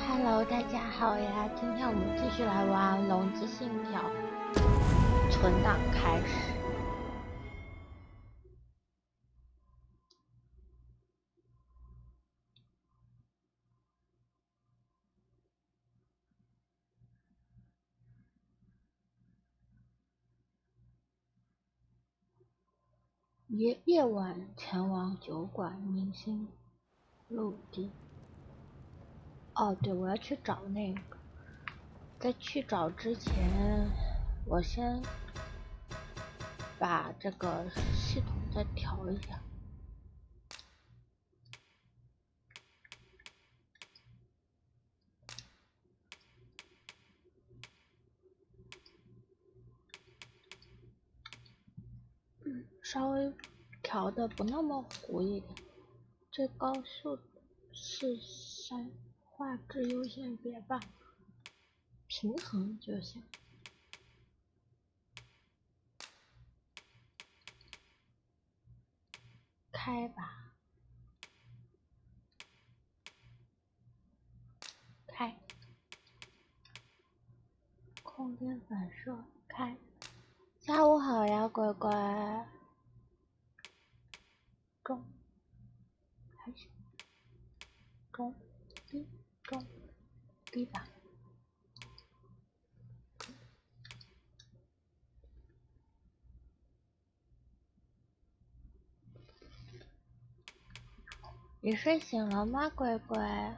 Hello，大家好呀！今天我们继续来玩《龙之信条》，存档开始。夜晚前往酒馆明星陆地。哦，对，我要去找那个。在去找之前，我先把这个系统再调一下。稍微调的不那么糊一点，最高速是3，画质优先别吧，平衡就行。开吧，开，空间反射开。下午好呀，乖乖。中，还是中低中低吧。你睡醒了吗，乖乖？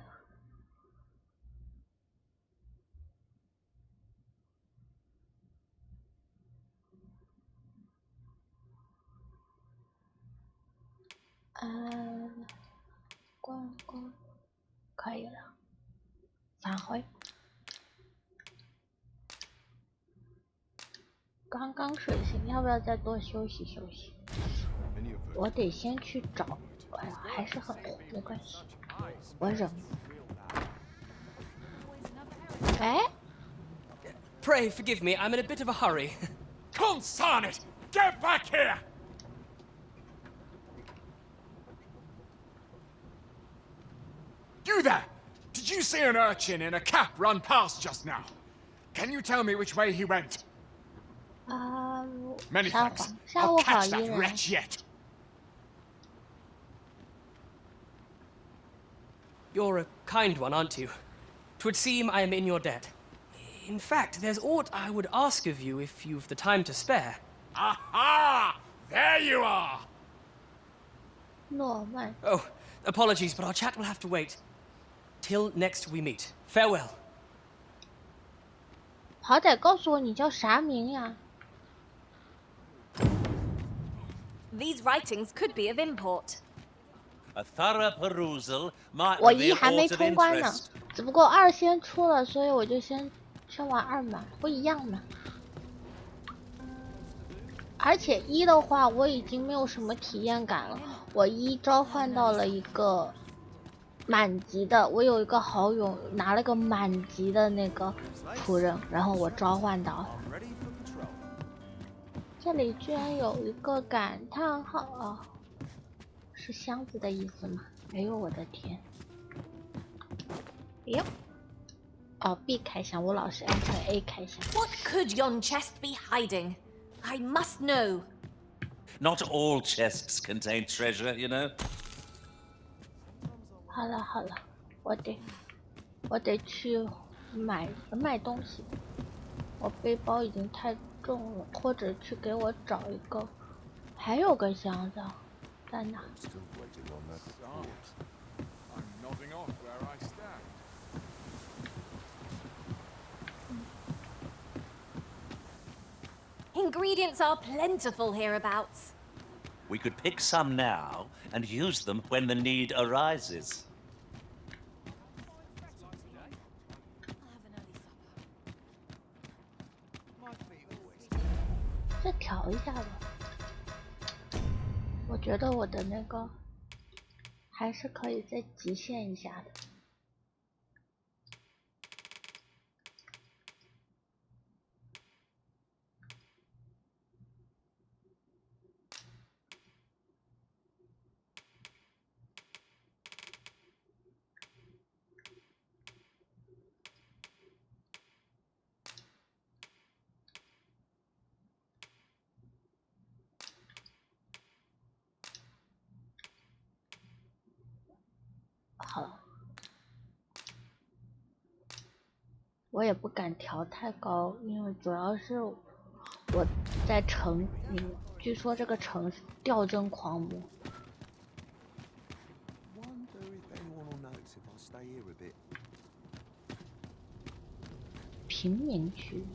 关，可以了。返回。刚刚睡醒，要不要再多休息休息？我得先去找。哎呀，还是很糊，没关系，我忍。哎 Pray forgive me, I'm in a bit of a hurry. Consarn it! Get back here! You there! Did you see an urchin in a cap run past just now? Can you tell me which way he went? Many thanks. 下 I'll 午好， catch 依 that 然。 wretch yet. You're a kind one, aren't you? 'Twould seem I am in your debt. In fact, there's aught I would ask of you if you've the time to spare. Aha! There you are! 诺曼。 Oh, apologies, but our chat will have to wait. Till next we meet. Farewell. 好歹告诉我你叫啥名呀？ These writings could be of import. A thorough perusal might 我1 reveal 还没 aught of 通关呢， interest. 只不过2先出了，所以我就先玩2嘛，不一样嘛。而且1的话，我已经没有什么体验感了。我1召唤到了一个满级的，我有一个好友拿了个满级的那个仆人，然后我召唤到。这里居然有一个感叹号啊！是箱子的意思吗？哎呦我的天！哟，哦 ，B 开箱，我老是按成 A 开箱。What could yon chest be hiding? I must know. Not all chests contain treasure, you know. 好了，我得去买东西。我背包已经太重了，或者去给我找一个。还有个箱子，在哪？ I'm nodding off where I stand. Ingredients are plentiful hereabouts. We could pick some now and use them when the need arises. 再调一下吧。我觉得我的那个还是可以再极限一下的。我也不敢调太高，因为主要是我在城里，据说这个城是掉帧狂魔。贫民区。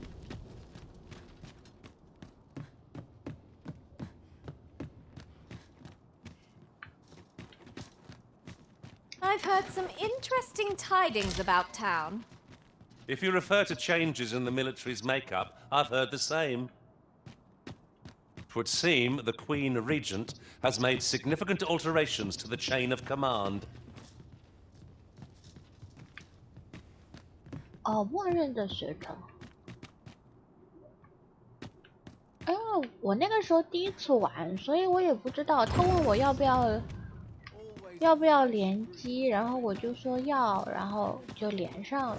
I've heard some interesting tidings about town. If you refer to changes in the military's makeup, I've heard the same. 'Twould seem the Queen Regent has made significant alterations to the chain of command. 哦，默认的学成。因为我那个时候第一次玩，所以我也不知道。他问我要不要联机，然后我就说要，然后就连上了。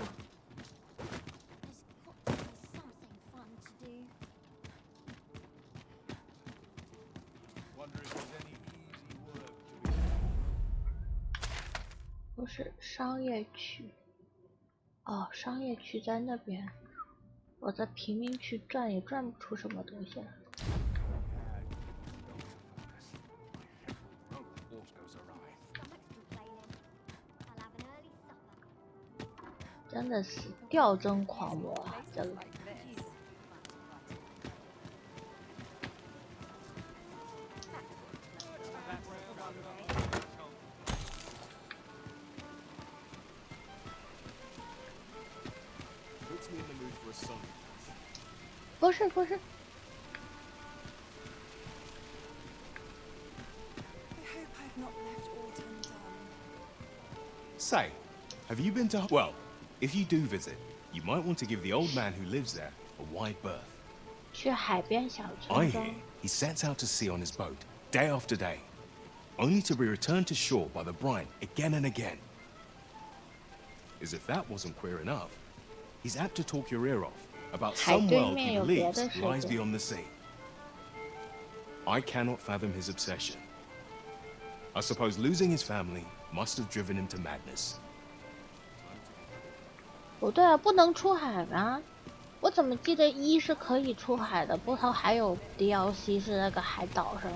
不是商业区。哦，商业区在那边，我在贫民区转也转不出什么东西来。真的是掉帧狂魔啊！这个。不是不是。Say, have you been to... Well, if you do visit, you might want to give the old man who lives there a wide berth. 去海边小 I 村庄。 hear he sets out to sea on his boat, day after day, only to be returned to shore by the brine again and again. As if that wasn't queer enough, he's apt to talk your ear off about some world he believes lies beyond the sea. I cannot fathom his obsession. I suppose losing his family must have driven him to madness. 不对啊，不能出海吗？我怎么记得一是可以出海的，不过还有 DLC 是那个海岛上，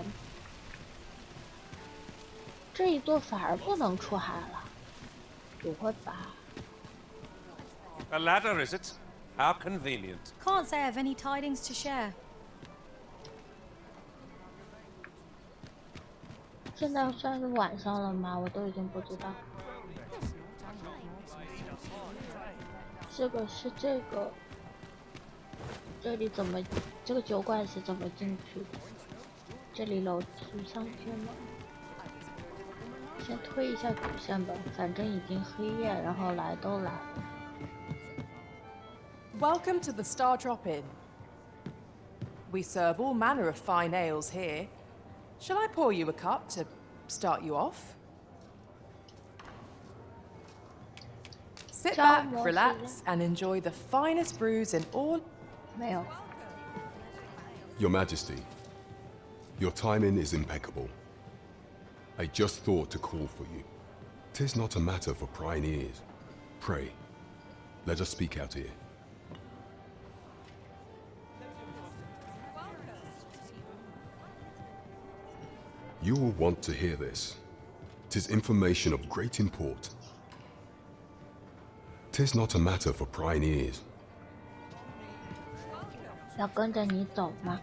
这一座反而不能出海了，不会吧？ A ladder, is it? How convenient. Can't say I've any tidings to share. 现在算是晚上了吗？我都已经不知道。这个是这个，这里怎么？这个酒馆是怎么进去的？这里楼梯上去吗？先推一下主线吧，反正已经黑夜，然后来都来了。 Welcome to the Star Drop Inn. We serve all manner of fine ales here. Shall I pour you a cup to start you off? Sit back, relax, and enjoy the finest brews in all... 没有。 Your Majesty, your timing is impeccable. I just thought to call for you. 'Tis not a matter for prying ears. Pray, let us speak out here. You will want to hear this. 'Tis information of great import. 'Tis not a matter for prying ears. 要跟着你走吗？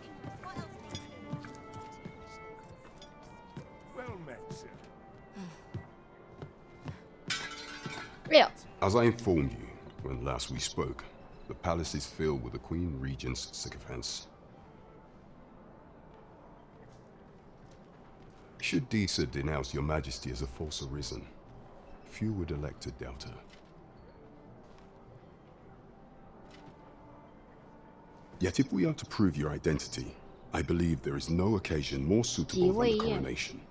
Well met, sir. 哎呦， As I informed you when last we spoke, the palace is filled with the Queen Regent's sycophants. Should Disa denounce your Majesty as a false arisen, few would elect to doubt her. Yet if we are to prove your identity, I believe there is no occasion more suitable than the coronation.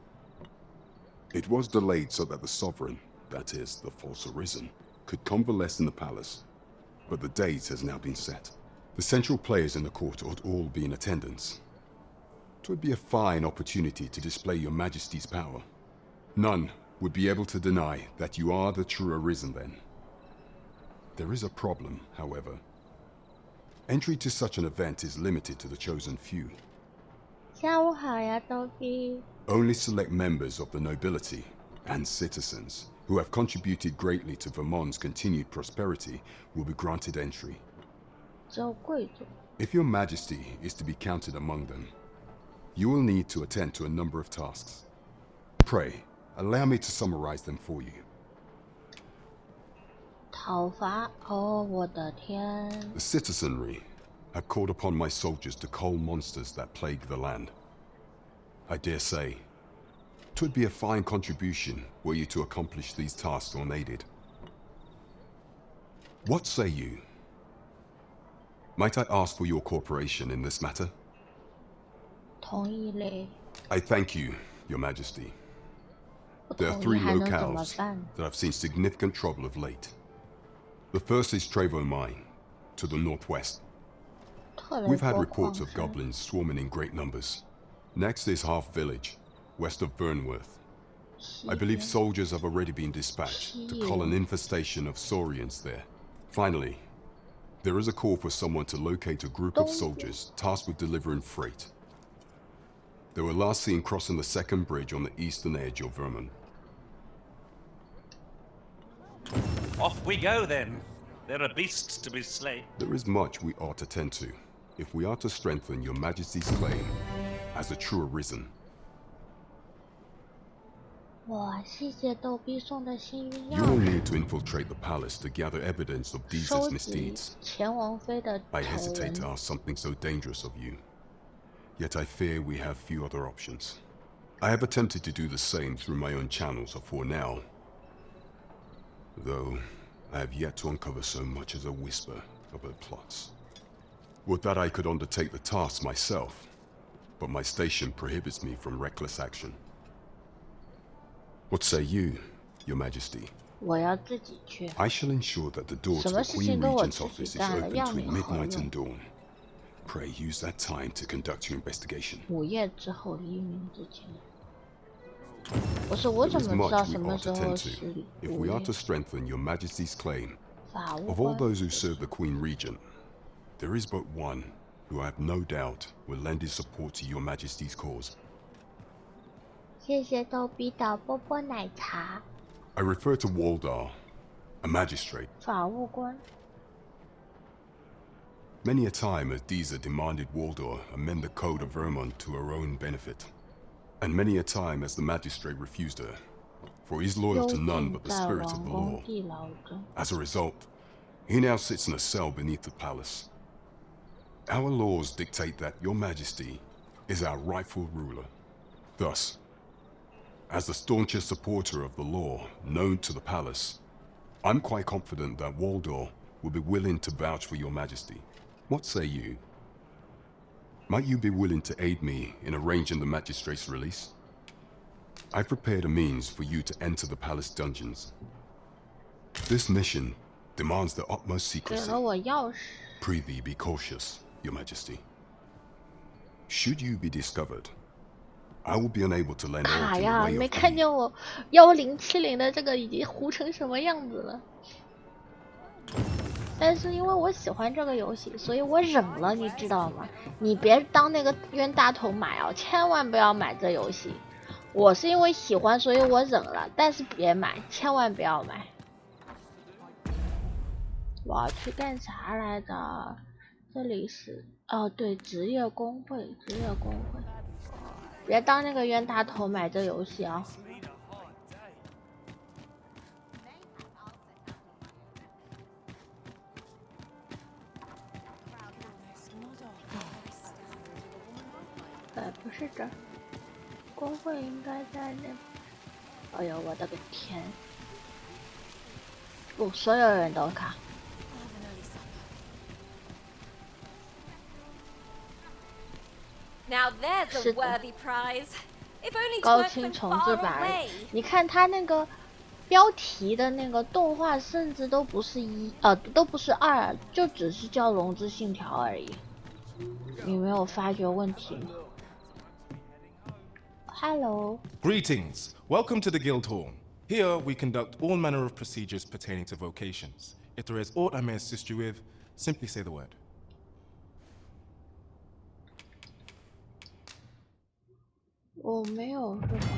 It was delayed so that the sovereign, that is, the false arisen, could convalesce in the palace, but the date has now been set. The central players in the court ought all be in attendance. 'Twould be a fine opportunity to display your Majesty's power. None would be able to deny that you are the true arisen then. There is a problem, however. Entry to such an event is limited to the chosen few. 下午好呀，逗比。 Only select members of the nobility and citizens who have contributed greatly to Vermont's continued prosperity will be granted entry. 只有贵族。 If your majesty is to be counted among them, you will need to attend to a number of tasks. Pray, allow me to summarize them for you. 讨伐哦，我的天！ The citizenry have called upon my soldiers to cull monsters that plague the land. I dare say, 'twould be a fine contribution were you to accomplish these tasks unaided. What say you? Might I ask for your cooperation in this matter? 同意嘞。 I thank you, Your Majesty. 不 There are 同 three 意还能怎么 locales 办？ that I've seen significant trouble of late. The first is Trevo Mine, to the northwest. 特雷 We've had 波 reports 矿 of 山。 goblins swarming in great numbers. Next is Half Village, west of Burnworth. I believe 西 soldiers have already been dispatched to cull an infestation of Saurians there. Finally, there is a call for someone to locate a group of soldiers tasked with delivering freight. They were last seen crossing the second bridge on the eastern edge of Vermont. Off we go then. There are beasts to be slain. There is much we ought to tend to if we are to strengthen your majesty's claim as a true arisen. 哇，谢谢逗比送的幸运 You will 钥匙， need to infiltrate the palace to gather evidence of these 收集 misdeeds. 前王妃的 I 丑 hesitate to 闻。 ask something so dangerous of you. Yet I fear we have few other options. I have attempted to do the same through my own channels before now, though I have yet to uncover so much as a whisper of her plots. Would that I could undertake the task myself, but my station prohibits me from reckless action. What say you, Your Majesty? 我要自己去。 I shall ensure that the door to 什 the 么事 Queen 情都我 Regent's 自己 office is 干了， open 要 between 你何 midnight 用 and？dawn. Pray use that time to conduct your investigation. 午夜之后，黎明之前。不是，我 There 怎 is 么知道 much 什 we 么 ought 时 to 候 tend 是 to if 午 we are 夜 to？strengthen your Majesty's claim. 法务 Of all 官。 those who serve the Queen Regent, there is but one who I have no doubt will lend his support to your Majesty's cause. 谢谢逗比的波波奶茶。 I refer to Waldar, a magistrate. 法务官。 Many a time has Deezer demanded Waldor amend the code of Vermont to her own benefit. And many a time has the magistrate refused her, for he is loyal 幽 to none 禁 but the 在 spirit of 王 the 宫 law. 地牢中。 As a result, he now sits in a cell beneath the palace. Our laws dictate that your majesty is our rightful ruler. Thus, as the staunchest supporter of the law known to the palace, I'm quite confident that Waldor will be willing to vouch for your majesty. What say you? Might you be willing to aid me in arranging the magistrate's release? I've prepared a means for you to enter the palace dungeons. This mission demands the utmost 给 secrecy. 了我钥匙。 Prithee be cautious, your majesty. Should you be discovered, I will be unable to lend 卡 aught in 呀， the 你 way 没 of 看 aid. 见我1070的这个已经糊成什么样子了？但是因为我喜欢这个游戏，所以我忍了，你知道吗？你别当那个冤大头买啊，千万不要买这游戏。我是因为喜欢，所以我忍了，但是别买，千万不要买。我要去干啥来着？这里是哦，对，职业工会，职业工会。别当那个冤大头买这游戏啊！不是这儿，工会应该在那。哎呦，我的个天！不，所有人都卡。 Now there's a 是的。 worthy prize. If only to 高 work 清 from 重 far 制版而 away. 已。你看它那个标题的那个动画，甚至都不是都不是2，就只是叫《龙之信条》而已。你没有发觉问题吗 ？Hello， Greetings. Welcome to the guild hall. Here, we conduct all manner of procedures pertaining to vocations. If there is aught I may assist you with, simply say the word. 我没有是吧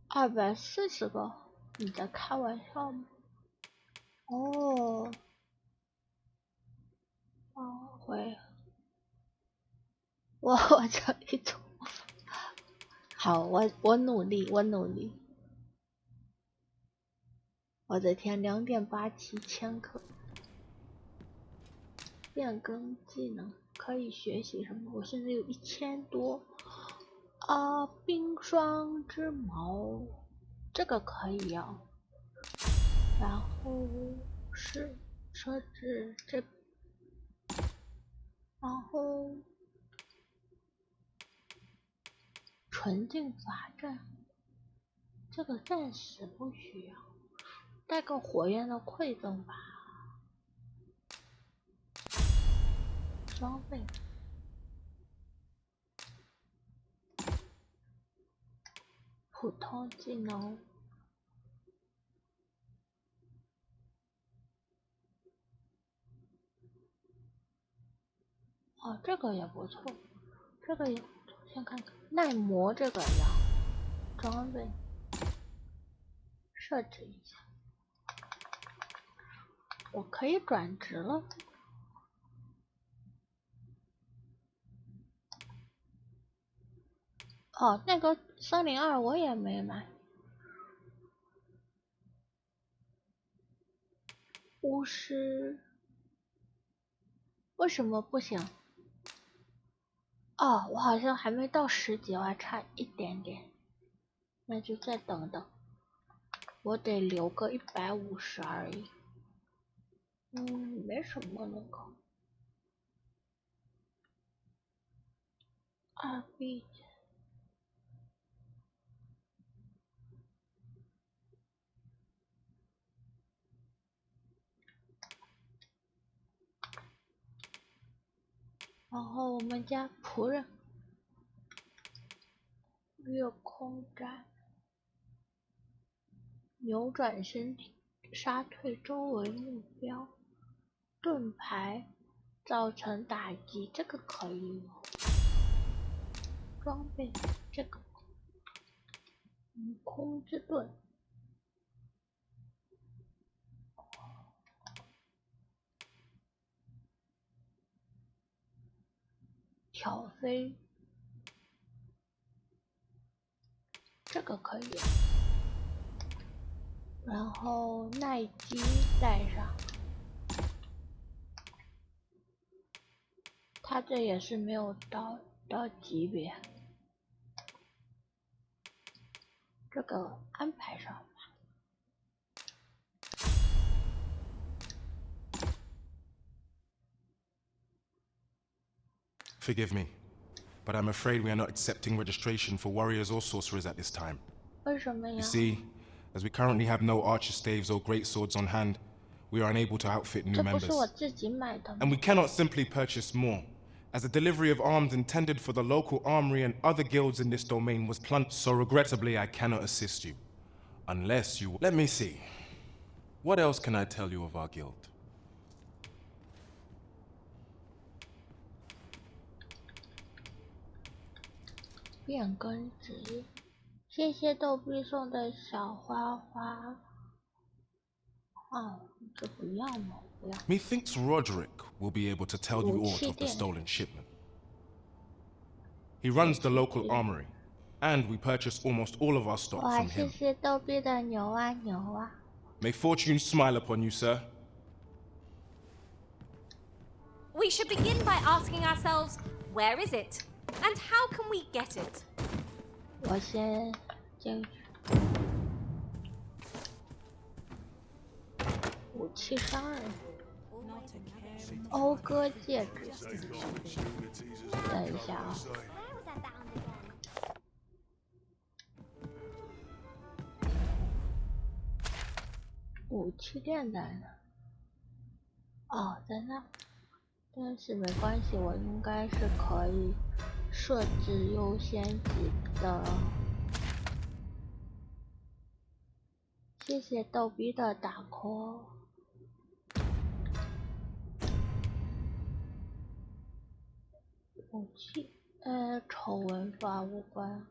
？240个？你在开玩笑吗？哦，会，我这一种，好，我努力，我努力。我的天，2.87千克。变更技能可以学习什么？我现在有1000多。冰霜之矛，这个可以要。然后是设置这，然后纯净法阵，这个暂时不需要。带个火焰的馈赠吧。装备。普通技能。哦，这个也不错，这个也不错。先看看耐磨这个要装备设置一下，我可以转职了。哦，那个302我也没买。巫师为什么不行？哦，我好像还没到10级，我还差一点点，那就再等等，我得留个150而已。没什么那个。2B。然后我们家仆人月空斩，扭转身体，杀退周围目标，盾牌造成打击，这个可以吗？装备这个，空之盾。挑飞，这个可以。然后耐击带上，他这也是没有到级别，这个安排上吧。Forgive me, but I'm afraid we are not accepting registration for warriors or sorcerers at this time. 为什么呀 You see, as we currently have no archer staves or great swords on hand, we are unable to outfit new 这不 members. 是我自己买的吗 And we cannot simply purchase more, as the delivery of arms intended for the local armory and other guilds in this domain was plunged. So regrettably, I cannot assist you. Unless you... Let me see. What else can I tell you of our guild? 变更职业，谢谢逗比送的小花花。这不要吗？不要。 Methinks Roderick will be able to tell you aught of the stolen shipment. He runs the local armory, and we purchase almost all of our stock 哇， from 谢 him. 谢逗比的牛啊牛啊！ May fortune smile upon you, sir. We should begin by asking ourselves, where is it? And how can we get it? 我先进去。武器商人，讴歌戒指。等一下啊。武器店在哪？哦，在那。但是没关系，我应该是可以设置优先级的。谢谢逗逼的打 call。武器，丑闻法无关。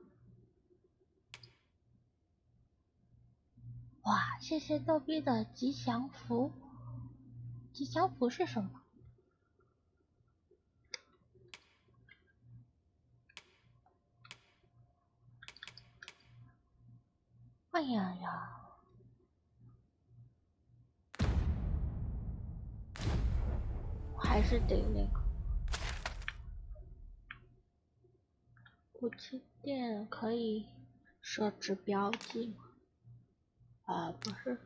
哇，谢谢逗逼的吉祥符。吉祥符是什么？哎呀呀！还是得那个武器店可以设置标记吗？不是，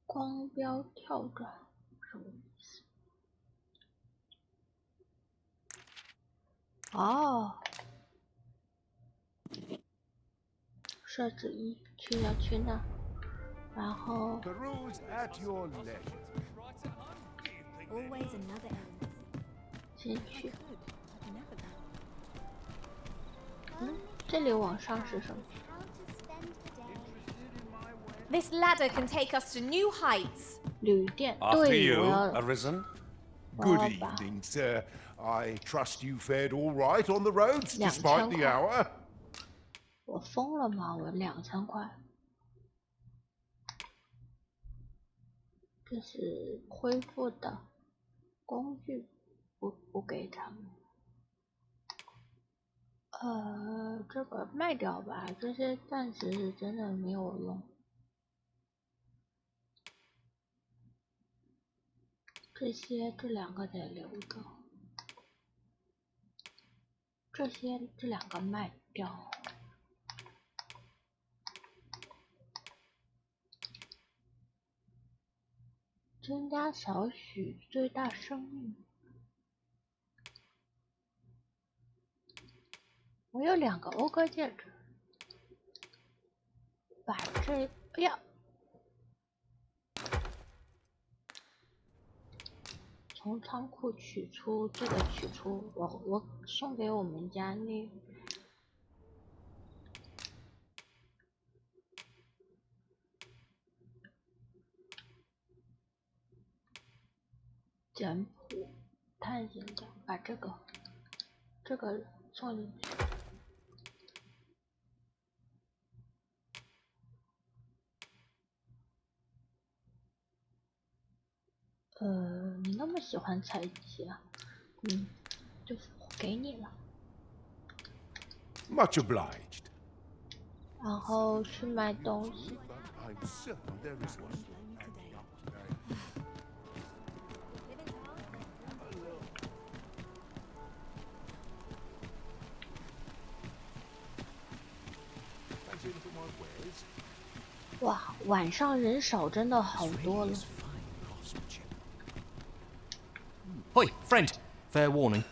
光标跳转什么意思？哦，设置一要去那，然后 The rules at your leisure. Always another errand. 先去。这里往上是什么？ This ladder can take us to new heights. 旅店。 After 对， you, 我要 Arisen. Good Oh, bah. evening, sir. I trust you fared all right on the roads 2000 despite the 块。 hour. 我疯了吗？我2000块。这是恢复的工具，不给他们。这个卖掉吧，这些暂时是真的没有用。这两个得留着，这两个卖掉。增加少许最大生命。我有2个欧哥戒指，把这哎呀，从仓库取出这个，取出我送给我们家那简谱探险家，把这个送进去。你那么喜欢采集啊？就是给你了。 Much obliged. 然后去买东西。 But I'm certain there is one. Fancy a little more wares? 哇，晚上人少真的好多了。 Hoi, friend. Fair warning.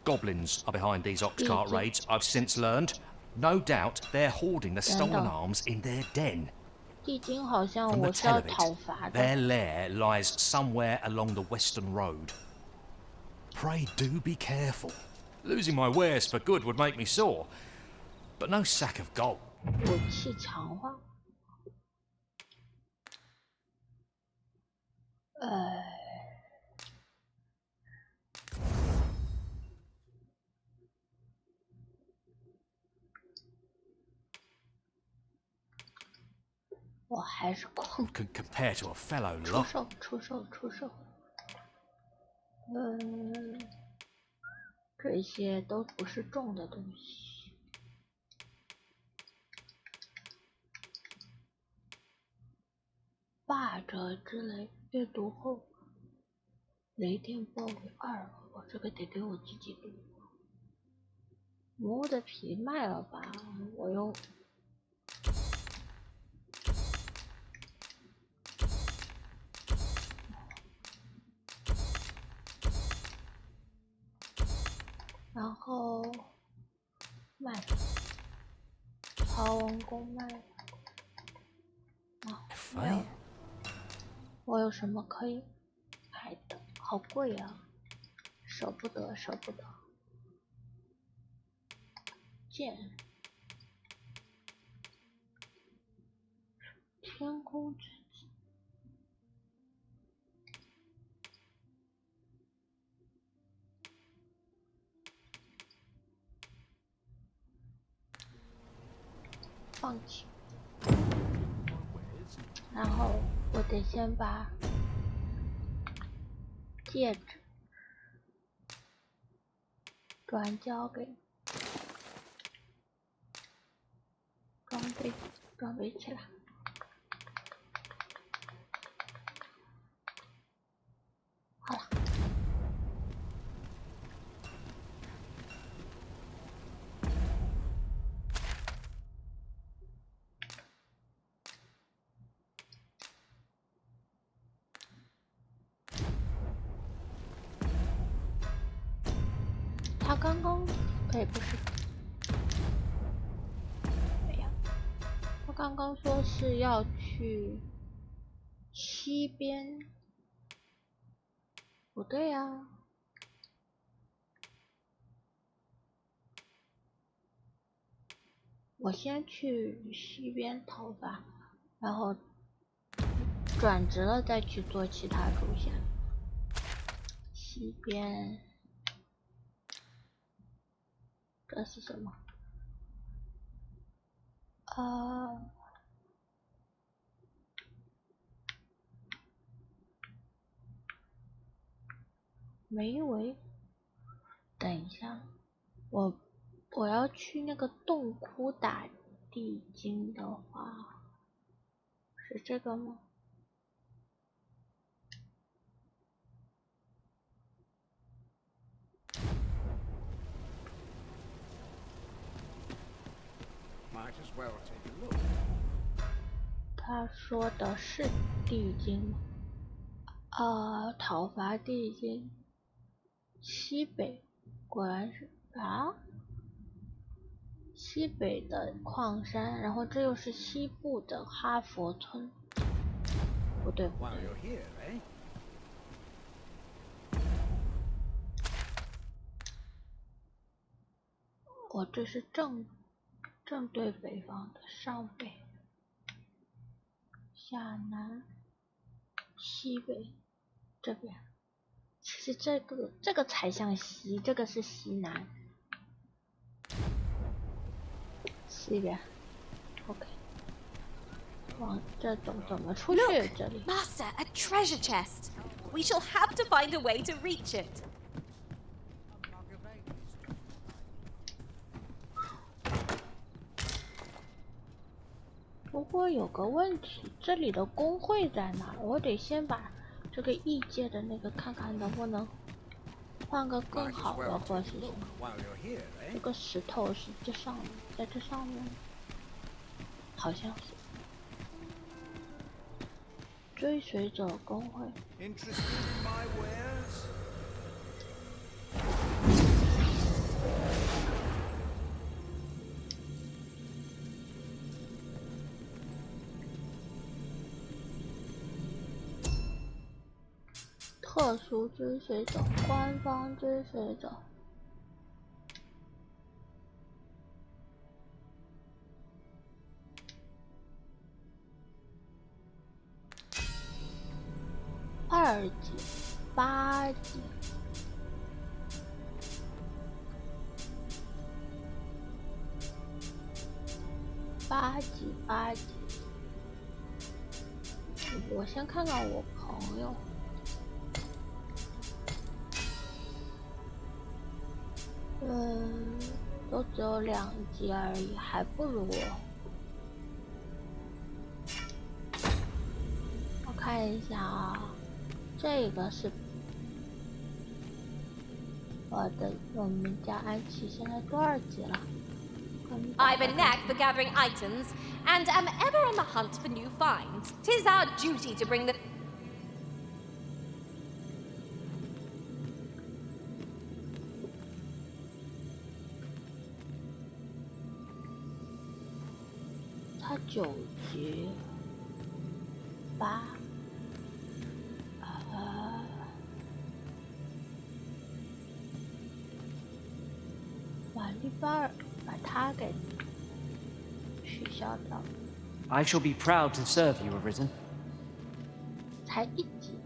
Goblins are behind these ox cart raids, I've since learned. No doubt they're hoarding the stolen arms in their den. 地精好像 From the 我是 tell 要 of 讨 it, 伐 their 的。 lair lies somewhere along the western road. Pray do be careful. Losing my wares for good would make me sore, but no sack of gold. 武器强化。我还是空。 Can compare to a fellow 出 lot. 售，出售，出售。这些都不是重的东西。霸者之雷，阅读后，雷电暴雨2，我这个得给我自己读。魔物的皮卖了吧，我又。 然后卖曹王宫卖了啊，没有。我有什么可以买的？好贵啊，舍不得，舍不得。剑，天空之子。放弃。然后我得先把戒指转交给装备起来。好了。他刚刚，对，不是，没有，他刚刚说是要去西边，不对呀，我先去西边讨伐，然后转职了再去做其他主线。西边。这是什么？没为。等一下，我要去那个洞窟打地精的话，是这个吗？他说的是地精吗？讨伐地精，西北，果然是啊，西北的矿山，然后这又是西部的哈佛村，不对不对。我这是正对北方的上北、下南、西北这边。其实这个才像西，这个是西南。西边 ，OK。往这怎么出去？这里 Master, a treasure chest. We shall have to find a way to reach it. 不过有个问题，这里的工会在哪？我得先把这个异界的那个看看能不能换个更好的，或者是什么。这个石头是这上面，在这上面，好像是。追随者工会。特殊追随者，官方追随者。2级、8级。8级。我先看看我朋友。都只有2级而已，还不如我。我看一下啊，这个是我们家安琪现在多少级了？I've a knack for gathering items, and am ever on the hunt for new finds. 'Tis our duty to bring the... 他9级8，把利巴尔把他给取消掉。I shall be proud to serve you, Arisen. 才1级。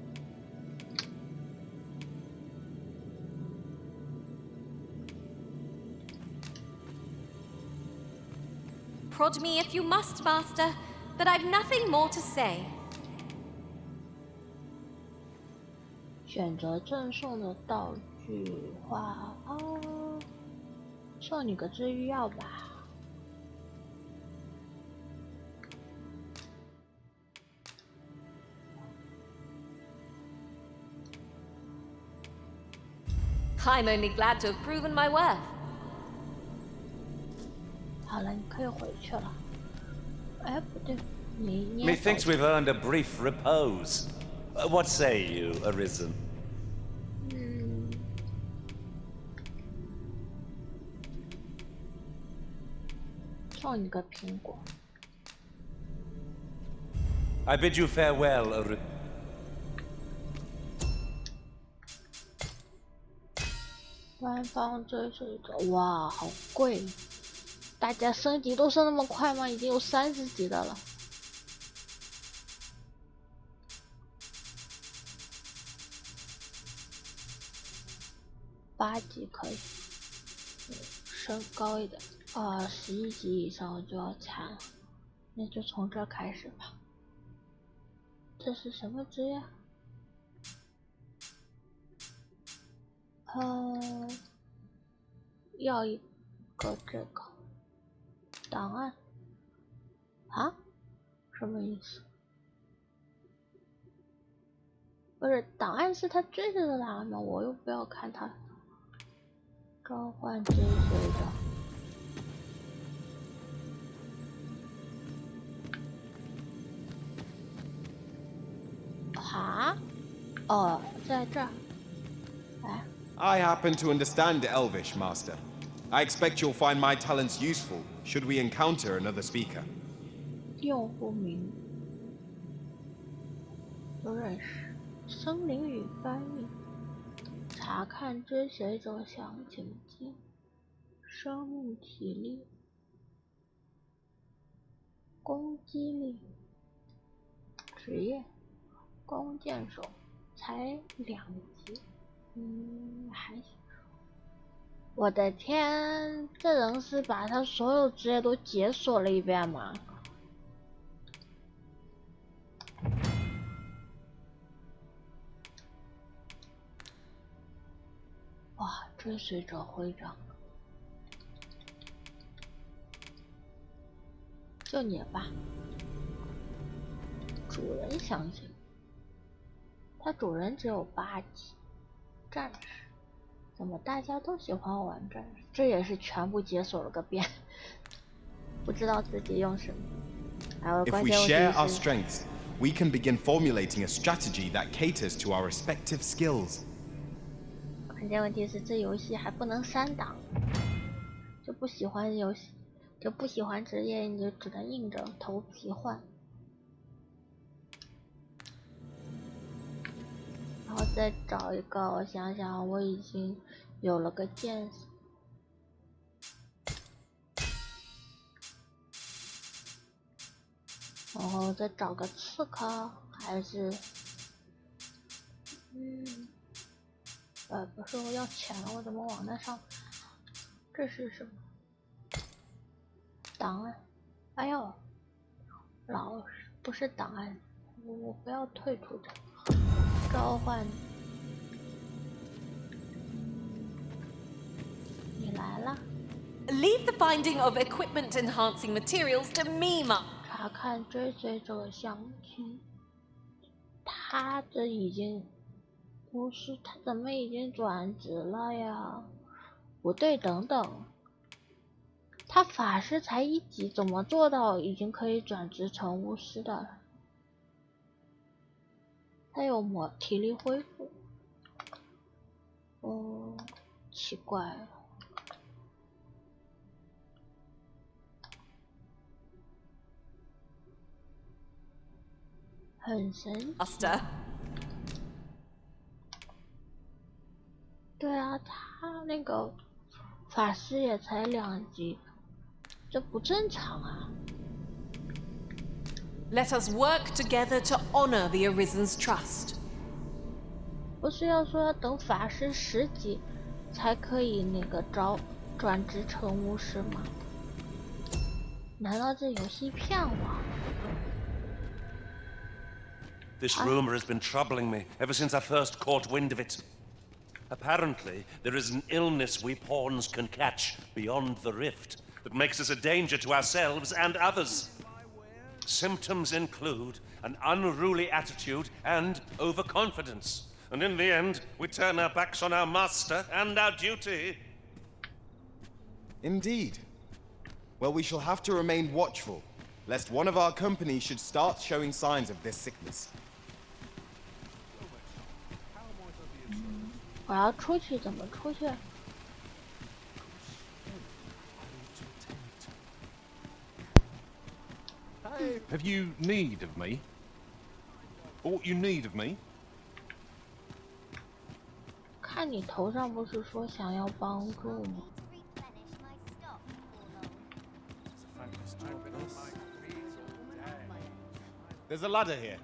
Prod me if you must, Master, but I've nothing more to say. 选择赠送的道具花啊，送你个治愈药吧。I'm only glad to have proven my worth. 好了，你可以回去了。哎，不对，你也 Methinks we've earned a brief repose. What say you, Arisen? 送你个苹果。I bid you farewell, Arisen. 官方追随者，哇，好贵！大家升级都升那么快吗？已经有30级的了。8级可以，升高一点啊，11级以上就要惨了，那就从这开始吧。这是什么职业？要一个这个档案啊？什么意思？不是档案是他追着的档案吗？我又不要看他。召唤追随者。哈？哦，在这儿。哎。I happen to understand Elvish, Master. I expect you'll find my talents useful should we encounter another speaker. 用户名不认识，森林语翻译，查看追随者详情记，生命体力，攻击力，职业，弓箭手，才2级。还行。我的天，这人是把他所有职业都解锁了一遍吗？哇，追随者徽章，就你吧。主人详情，他主人只有8级。战士，怎么大家都喜欢玩战士？这也是全部解锁了个遍，不知道自己用什么。If we share our strengths, we can begin formulating a strategy that caters to our respective skills. 关键问题是这游戏还不能删档，就不喜欢游戏，就不喜欢职业，你就只能硬着头皮换。然后再找一个，我想想，我已经有了个剑士，然后再找个刺客，还是，不是，我要钱了，我怎么往那上？这是什么？档案？哎呦，老是不是档案，我不要退出这个。召唤，你来了。Leave the finding of equipment-enhancing materials to me, Ma. 查看追随者详情。他这已经不是，他怎么已经转职了呀？不对，等等，他法师才1级，怎么做到已经可以转职成巫师的了？他有体力恢复，奇怪了，很神奇。Master. 对啊，他那个法师也才2级，这不正常啊！ Let us work together to honor the Arisen's trust. 不是要说要等法师10级才可以那个转职成巫师吗？难道这游戏骗我？ This rumor has been troubling me ever since I first caught wind of it. Apparently, there is an illness we pawns can catch beyond the rift that makes us a danger to ourselves and others. Symptoms include an unruly attitude and overconfidence. And in the end, we turn our backs on our master and our duty. Indeed. Well, we shall have to remain watchful, lest one of our company should start showing signs of this sickness. 我要出去，怎么出去？ Have you need of me? Aught you need of me? 看你头上不是说想要帮助吗？ There's a ladder here.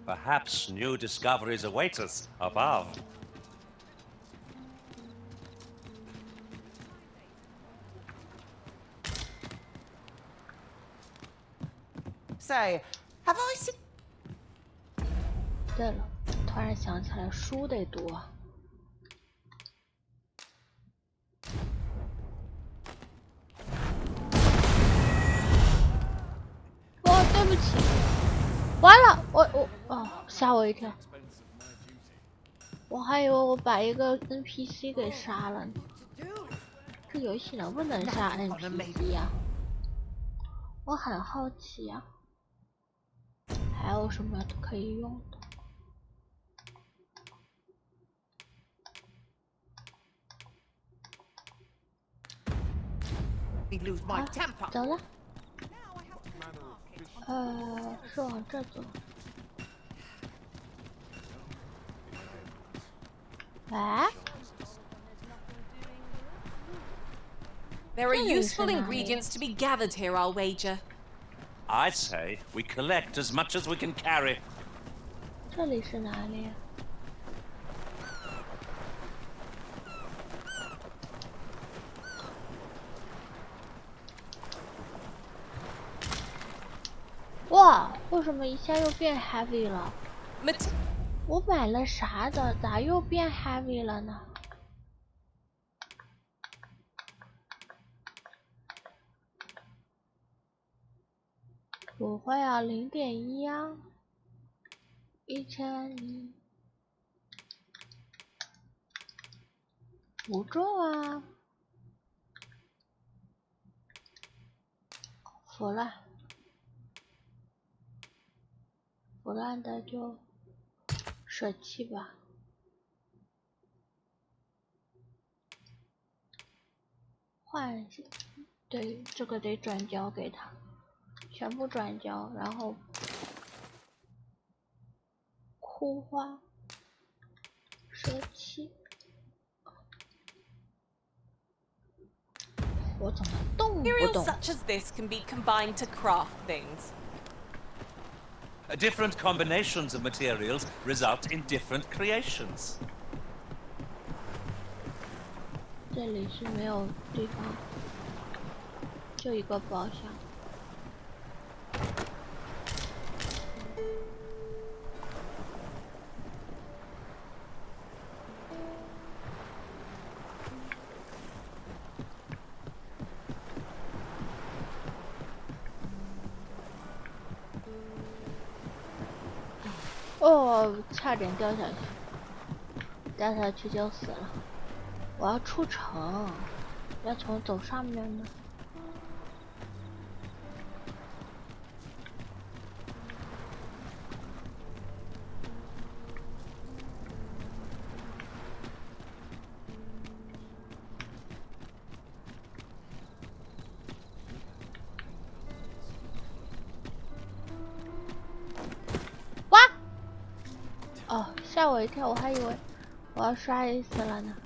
Perhaps new discoveries await us above. Say, have I seen... 对了，突然想起来书得读。哦，对不起，完了，吓我一跳，我还以为我把一个 NPC 给杀了呢。这游戏能不能杀 NPC 呀？我很好奇呀。还有什么可以用的？ 走了。是往这走。哎 There are useful ingredients to be gathered here, I'll wager. I say we collect as much as we can carry. 这里是哪里啊？哇，为什么一下又变 heavy 了？我买了啥的，咋又变 heavy 了呢？不会啊，0.1啊，1000不重啊，腐烂，腐烂的就舍弃吧。换，对，这个得转交给他。 全部转交，然后枯花舍弃。我怎么动不动？ Materials such as this can be combined to craft things. Different combinations of materials result in different creations. 这里是没有地方，就一个宝箱。 哦，差点掉下去，掉下去就死了。我要出城，要从走上面呢。哦，吓我一跳，我还以为我要摔死了呢。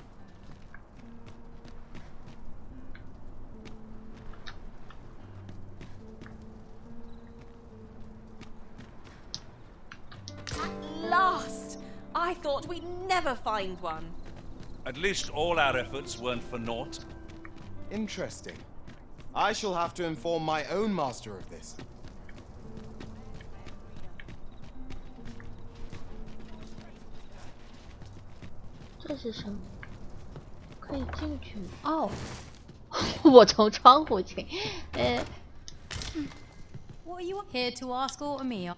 thought we'd never find one. At least all our efforts weren't for naught. Interesting. I shall have to inform my own master of this. 这是什么？可以进去哦。我从窗户进。What are you here to ask Autumn?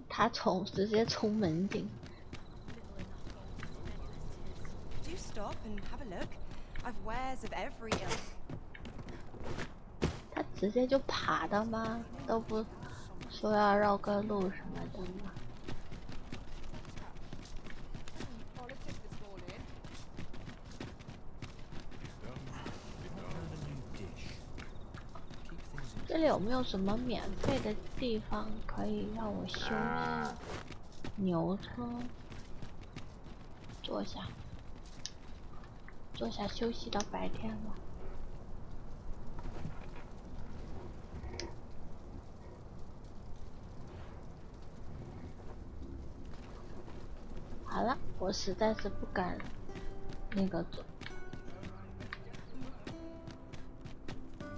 他直接从门进。Do stop and have a look. I've wares of every ilk. 他直接就爬的吗？都不说要绕个路什么的吗？这里有没有什么免费的地方可以让我休息？牛车，坐下休息到白天了。好了，我实在是不敢那个走。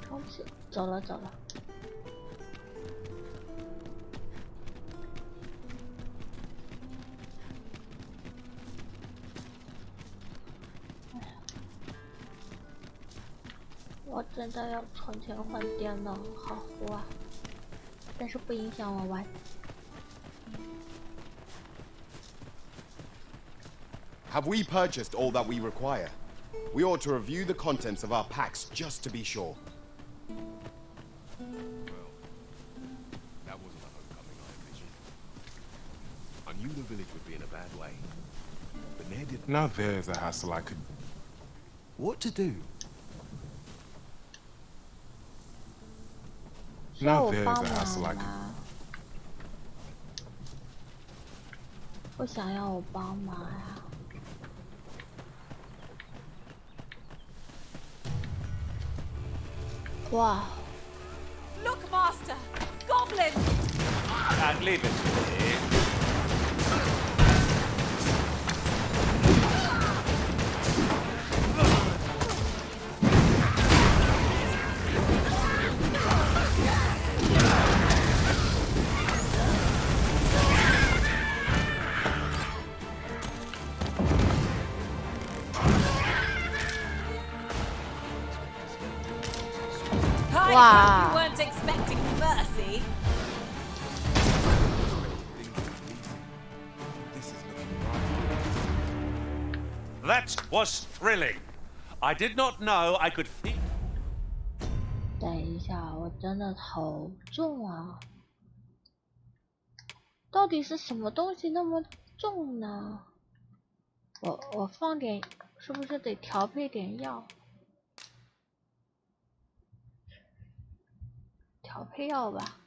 冲刺，走了。我真的要充钱换电脑，好糊啊！但是不影响我玩。Have we purchased all that we require? We ought to review the contents of our packs just to be sure. That wasn't the homecoming I envisioned. I knew the village would be in a bad way, but Ned didn't. Now there's a hassle I could... What to do? 需要 Now 我 there's 帮 a hassle 忙 I could... 吗？不想要我帮忙呀？哇！ Look, Master! Goblins! And leave it to me. I hope you weren't expecting mercy. That was thrilling. I did not know I could feel. 等一下，我真的好重啊！到底是什么东西那么重呢？我放点，是不是得调配点药？调配药吧。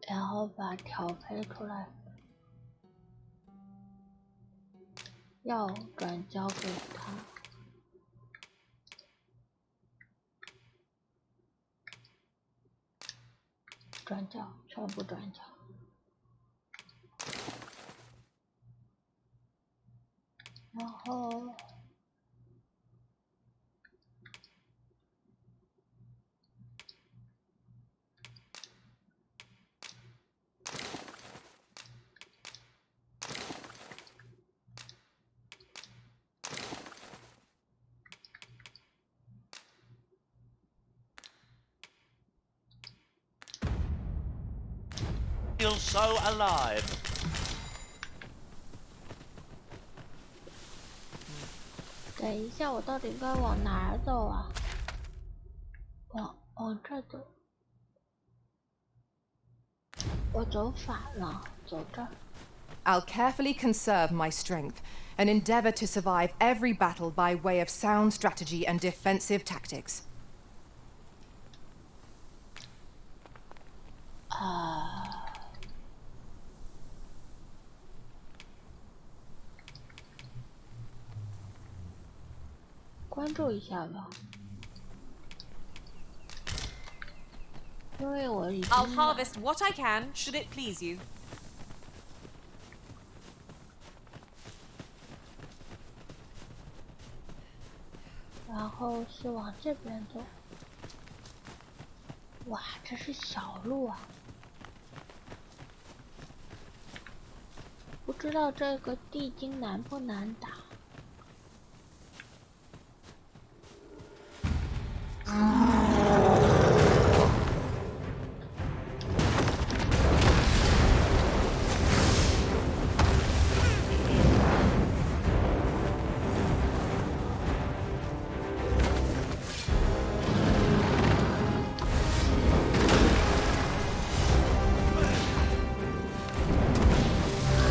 然后把调配出来，药转交给他，转交，全部转交，然后。feel so alive. 等一下，我到底该往哪儿走啊？往这走。我走反了，走这儿。 I'll carefully conserve my strength and endeavor to survive every battle by way of sound strategy and defensive tactics. 关注一下吧，因为我已经。I'll harvest what I can, should it please you. 然后是往这边走。哇，这是小路啊！不知道这个地精难不难打？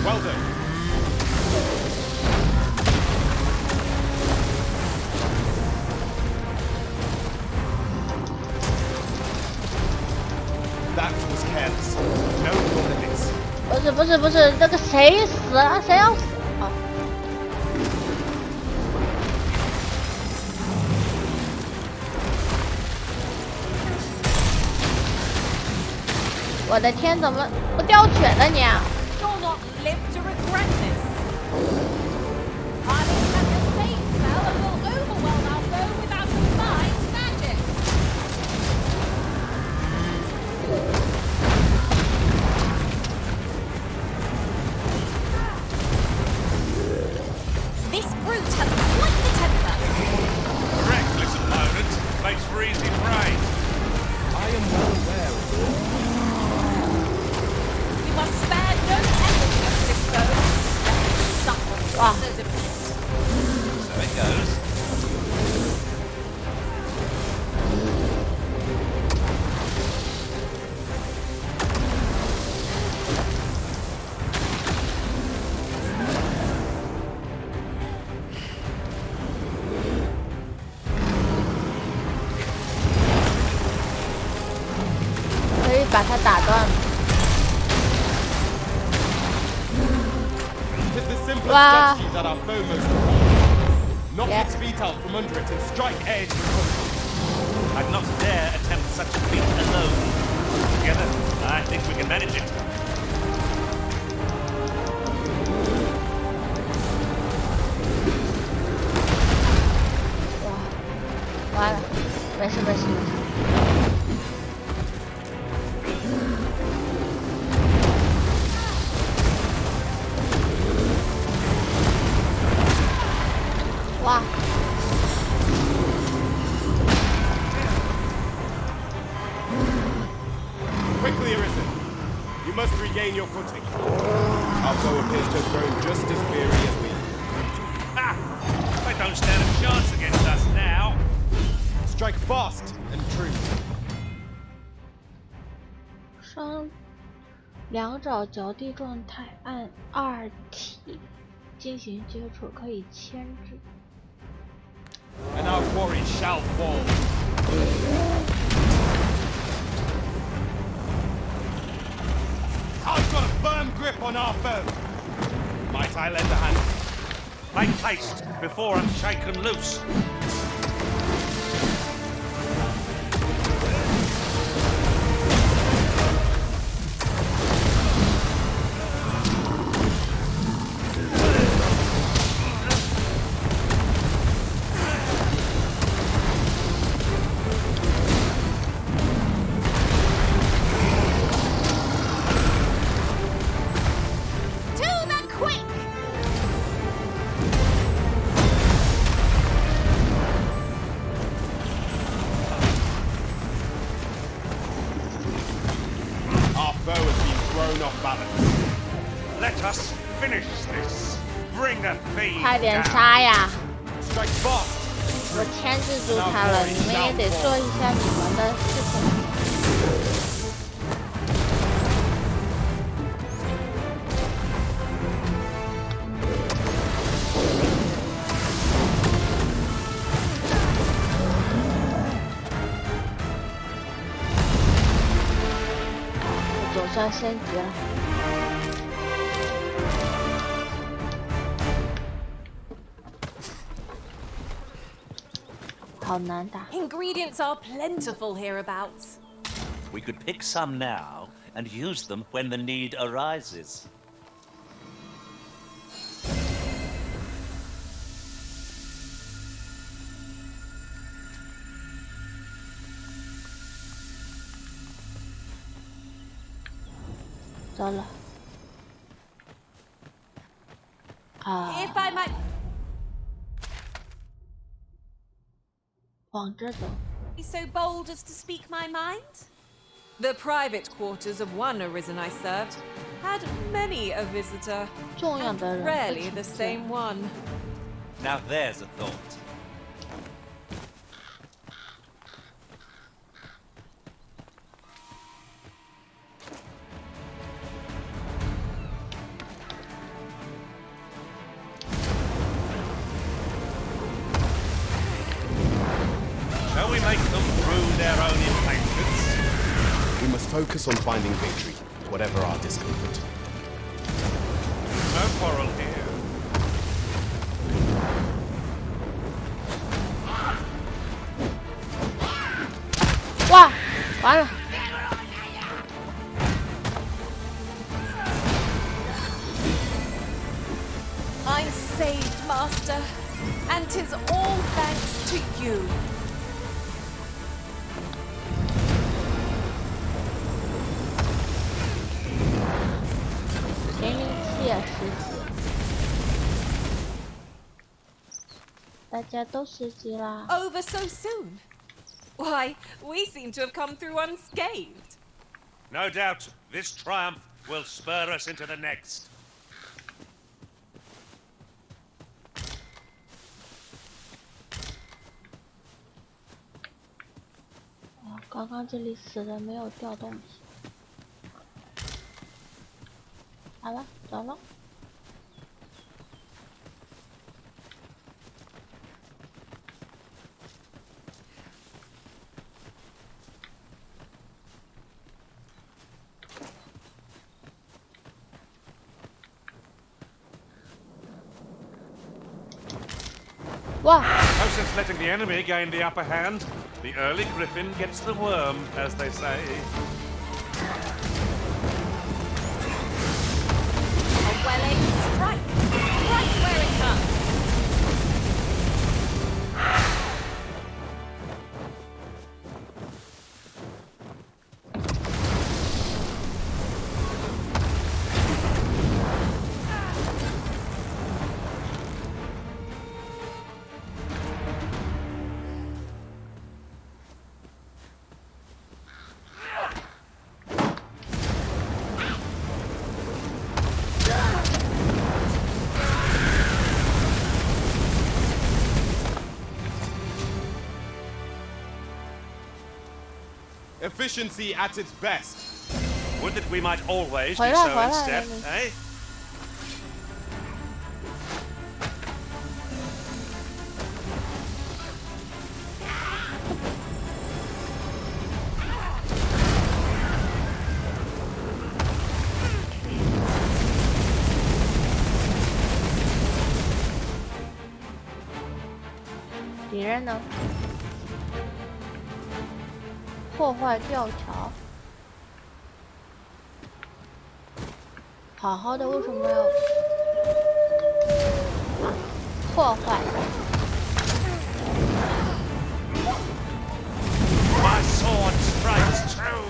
Well done. That was careless. No more limits. 不是，这个谁死啊？谁要死啊？我的天，怎么不掉血了你啊？ You'll not live to regret this. I'll accept the same spell and will overwhelm our foe with our combined magic. This brute has quite the temper. Reckless opponent makes for easy prey. I am well aware of this. We must spare no effort against this foe. Let it suffer so defeat. So it goes.可以把它打断了。 Tis the simplest Wow. strategy that our foe most knock its feet out from under it and strike ere it recovers. I'd not dare attempt such a feat alone. Together, I think we can manage it. 完了，没事。哇！ Quickly, Arisen. You must regain your footing. Our foe appears to have grown just as weary as we. Ha! They don't stand a chance against us now. Strike fast and true. 双两爪着地状态，按2体进行接触，可以牵制。 And our quarry shall fall. I've got a firm grip on our foe. Might I lend a hand? Make haste before I'm shaken loose. To the quick! 点杀呀！我牵制住他了，你们也得做一下你们的事情。我总算升级了。 好难打。 Ingredients are plentiful hereabouts. We could pick some now and use them when the need arises. 糟了。啊。 If I might. 往这走。 Be so bold as to speak my mind? The private quarters of one Arisen I served had many a visitor, and rarely the same one. Now there's a thought. Shall we make them prove their own impatience? We must focus on finding victory, whatever our discomfort. No quarrel here. 哇，完了！ I'm saved, Master, and 'tis all thanks to you. 前灵气也十级，大家都十级啦。 Over so soon? Why, we seem to have come through unscathed. No doubt, this triumph will spur us into the next. 刚刚这里死人没有掉东西。好了，走了。哇！ No sense letting the enemy gain the upper hand. The early griffin gets the worm, as they say. A well-aimed strike, right where it comes. Efficiency at its best. Would that we might always be 回来 so 回来 instead, 了 eh? 敌人呢？破坏吊桥。好好的，为什么要破坏？ My sword strikes true.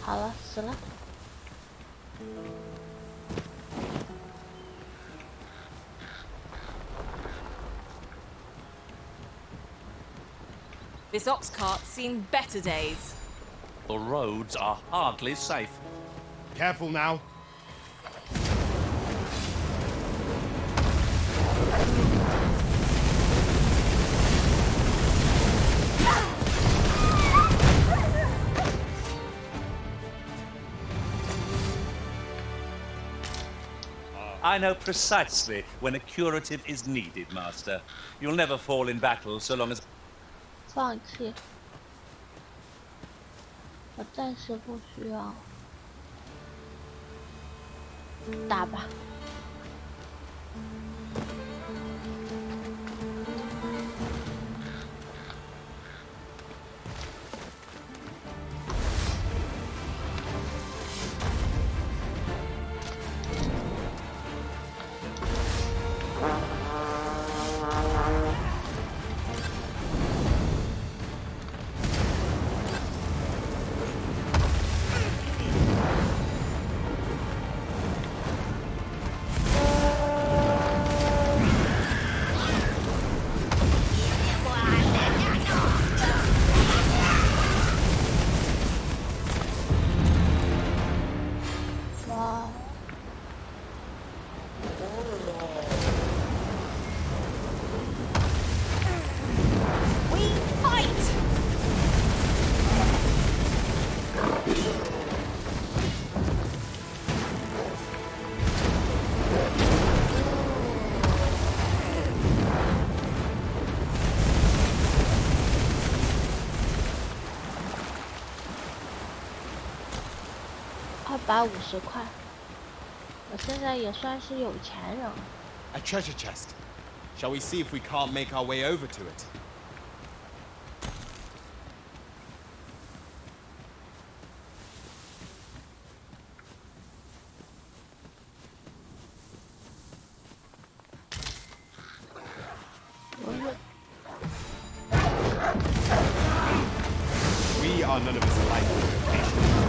好了，死了。This ox cart's seen better days. The roads are hardly safe. Careful now. I know precisely when a curative is needed, Master. You'll never fall in battle so long as... 放弃，我暂时不需要，打吧。250块，我现在也算是有钱人了。A treasure chest. Shall we see if we can't make our way over to it? We are none of us alike.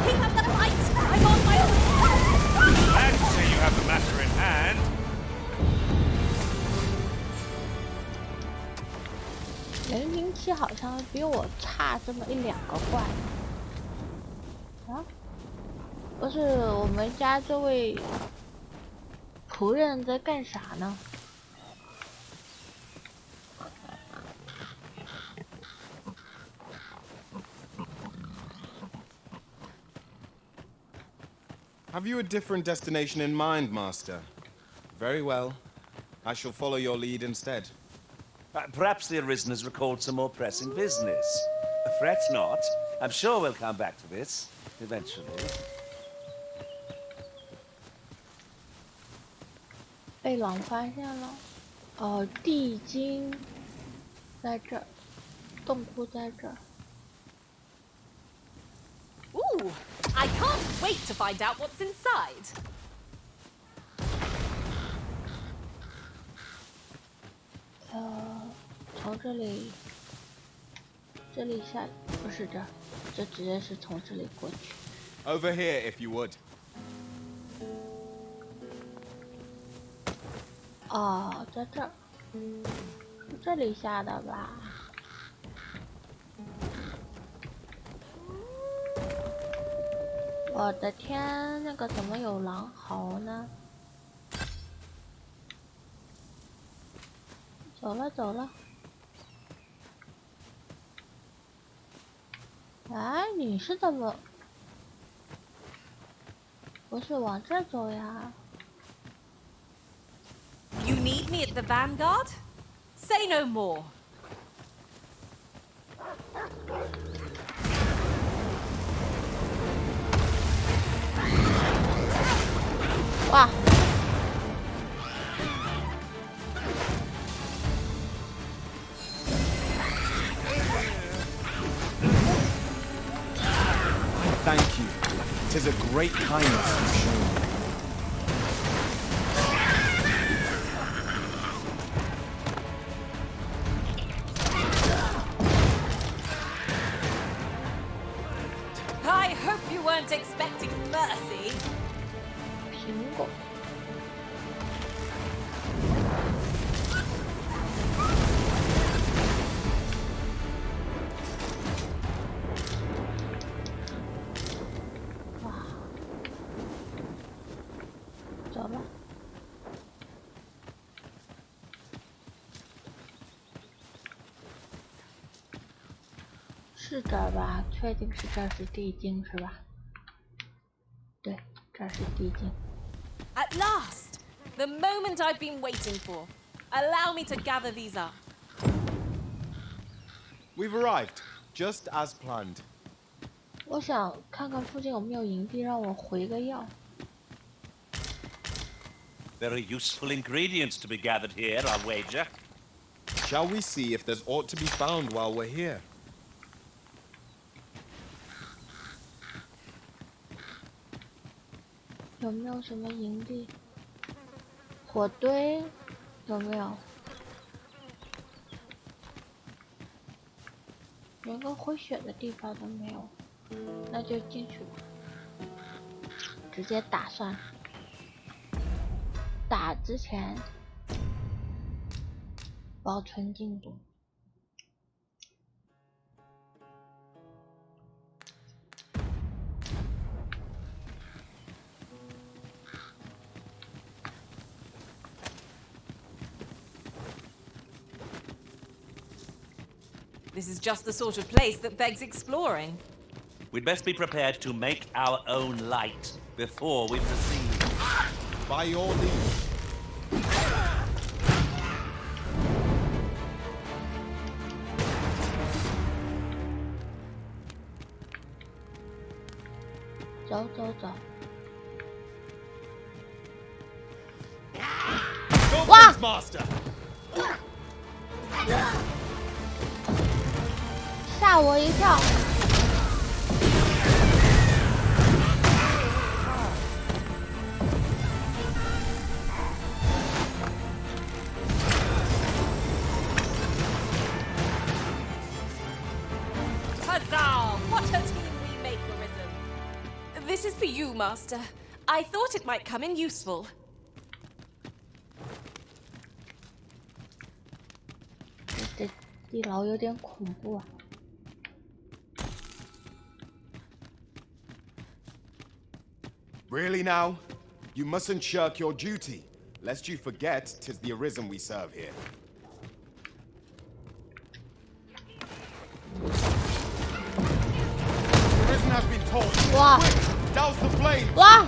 Keep up the fight! I'm on my own! Glad to say you have the matter in hand. 雷鸣期好像比我差这么1、2个怪。啊？不是，我们家这位仆人在干啥呢？ Have you a different destination in mind, Master? Very well. I shall follow your lead instead. Perhaps the Arisen has recalled some more pressing business. Fret not. I'm sure we'll come back to this, eventually. 被狼发现了。哦，地精在这儿，洞窟在这儿。 Ooh, I can't wait to find out what's inside. 从这里下，不是这儿，这直接是从这里过去。Over here, if you would. 哦，在这儿，这里下的吧？我的天，那个怎么有狼嚎呢？走了走了。哎，你是怎么？不是往这走呀？ You need me at the vanguard? Say no more. 哇！ Thank you. 'Tis a great kindness you've shown. I hope you weren't expecting mercy. 苹果。哇，走了。是这儿吧？确定是这是地精是吧？对，这是地精。At last! The moment I've been waiting for. Allow me to gather these up. We've arrived, just as planned. 我想看看附近有没有营地，让我回个药。Very useful ingredients to be gathered here, I wager. Shall we see if there's aught to be found while we're here? 有没有什么营地？火堆有没有？连个回血的地方都没有，那就进去吧。直接打算了。打之前保存进度。This is just the sort of place that begs exploring. We'd best be prepared to make our own light before we proceed. By your leave. 走走走。哇！Master. 吓我一跳！Huzzah! What a team we make, Arisen. This is for you, Master. I thought it might come in useful. 这地牢有点恐怖啊！ Really now? You mustn't shirk your duty, lest you forget 'tis the Arisen we serve here. The Arisen has been torched. Wow. Quick, douse the flame. 哇！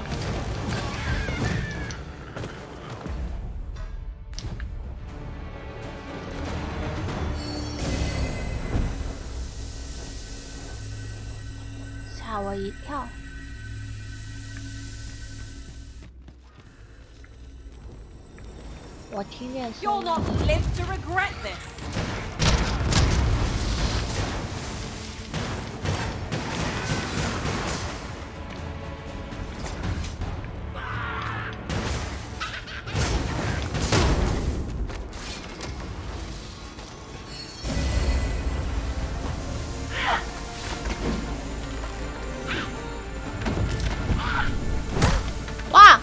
吓我一跳！ 我听见声 You'll 音 not live to regret this. Wow!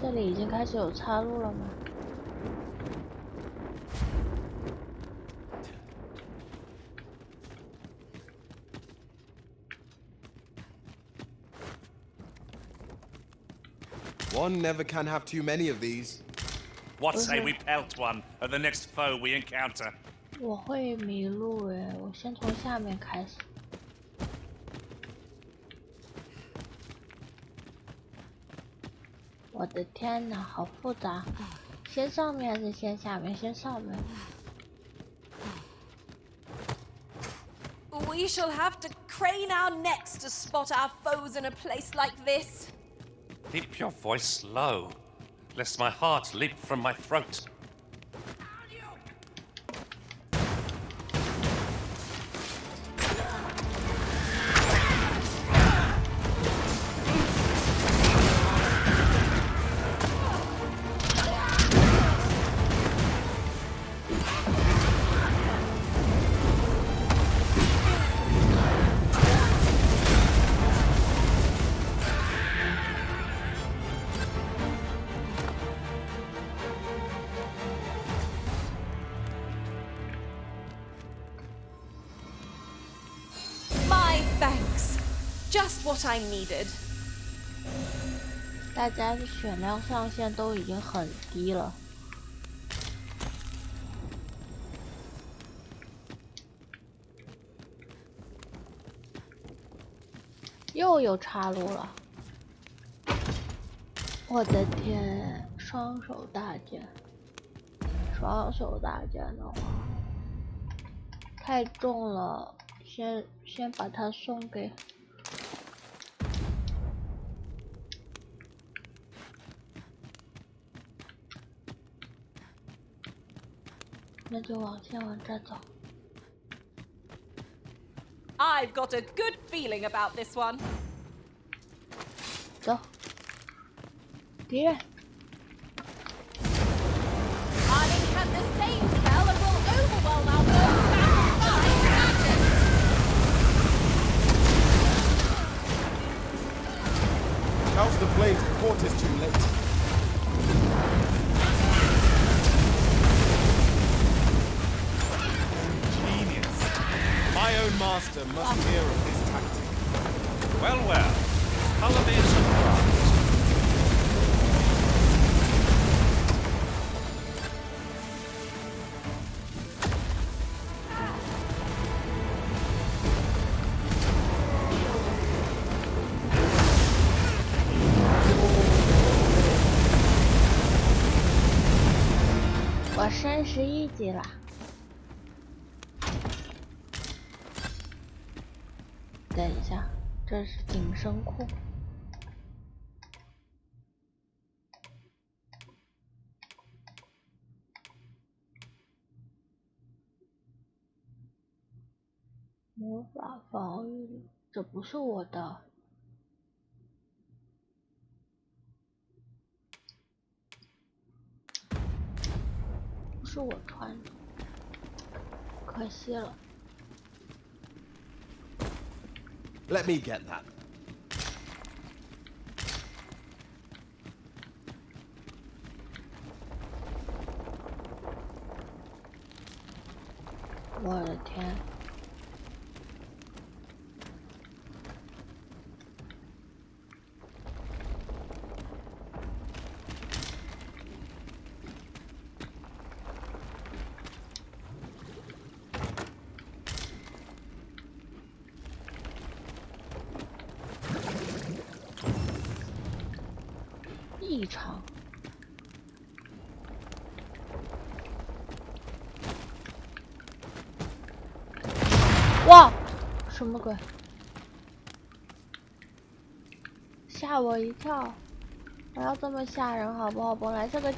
这里已经开始有岔路了吗？ One never can have too many of these. What say we pelt one at the next foe we encounter? 我会迷路诶，我先从下面开始。我的天哪，好复杂！先上面还是先下面？先上面。 We shall have to crane our necks to spot our foes in a place like this. Keep your voice low, lest my heart leap from my throat. just what I needed. 大家的血量上限都已经很低了。又有岔路了！我的天，双手大剑，双手大剑的话太重了，先把它送给。那就往这走。I've got a good feeling about this one. 走，敌人。I'll incant the same spell and will overwhelm our foes back in 5 seconds. Douse the flames before it is too late. My own master must hear of this tactic. Well, well. Colour me surprised. 我升11级了。等一下，这是紧身裤。魔法防御，这不是我的。不是我穿的，可惜了。Let me get that. 我的天！异常。哇！什么鬼？吓我一跳！不要这么吓人好不好？本来这个地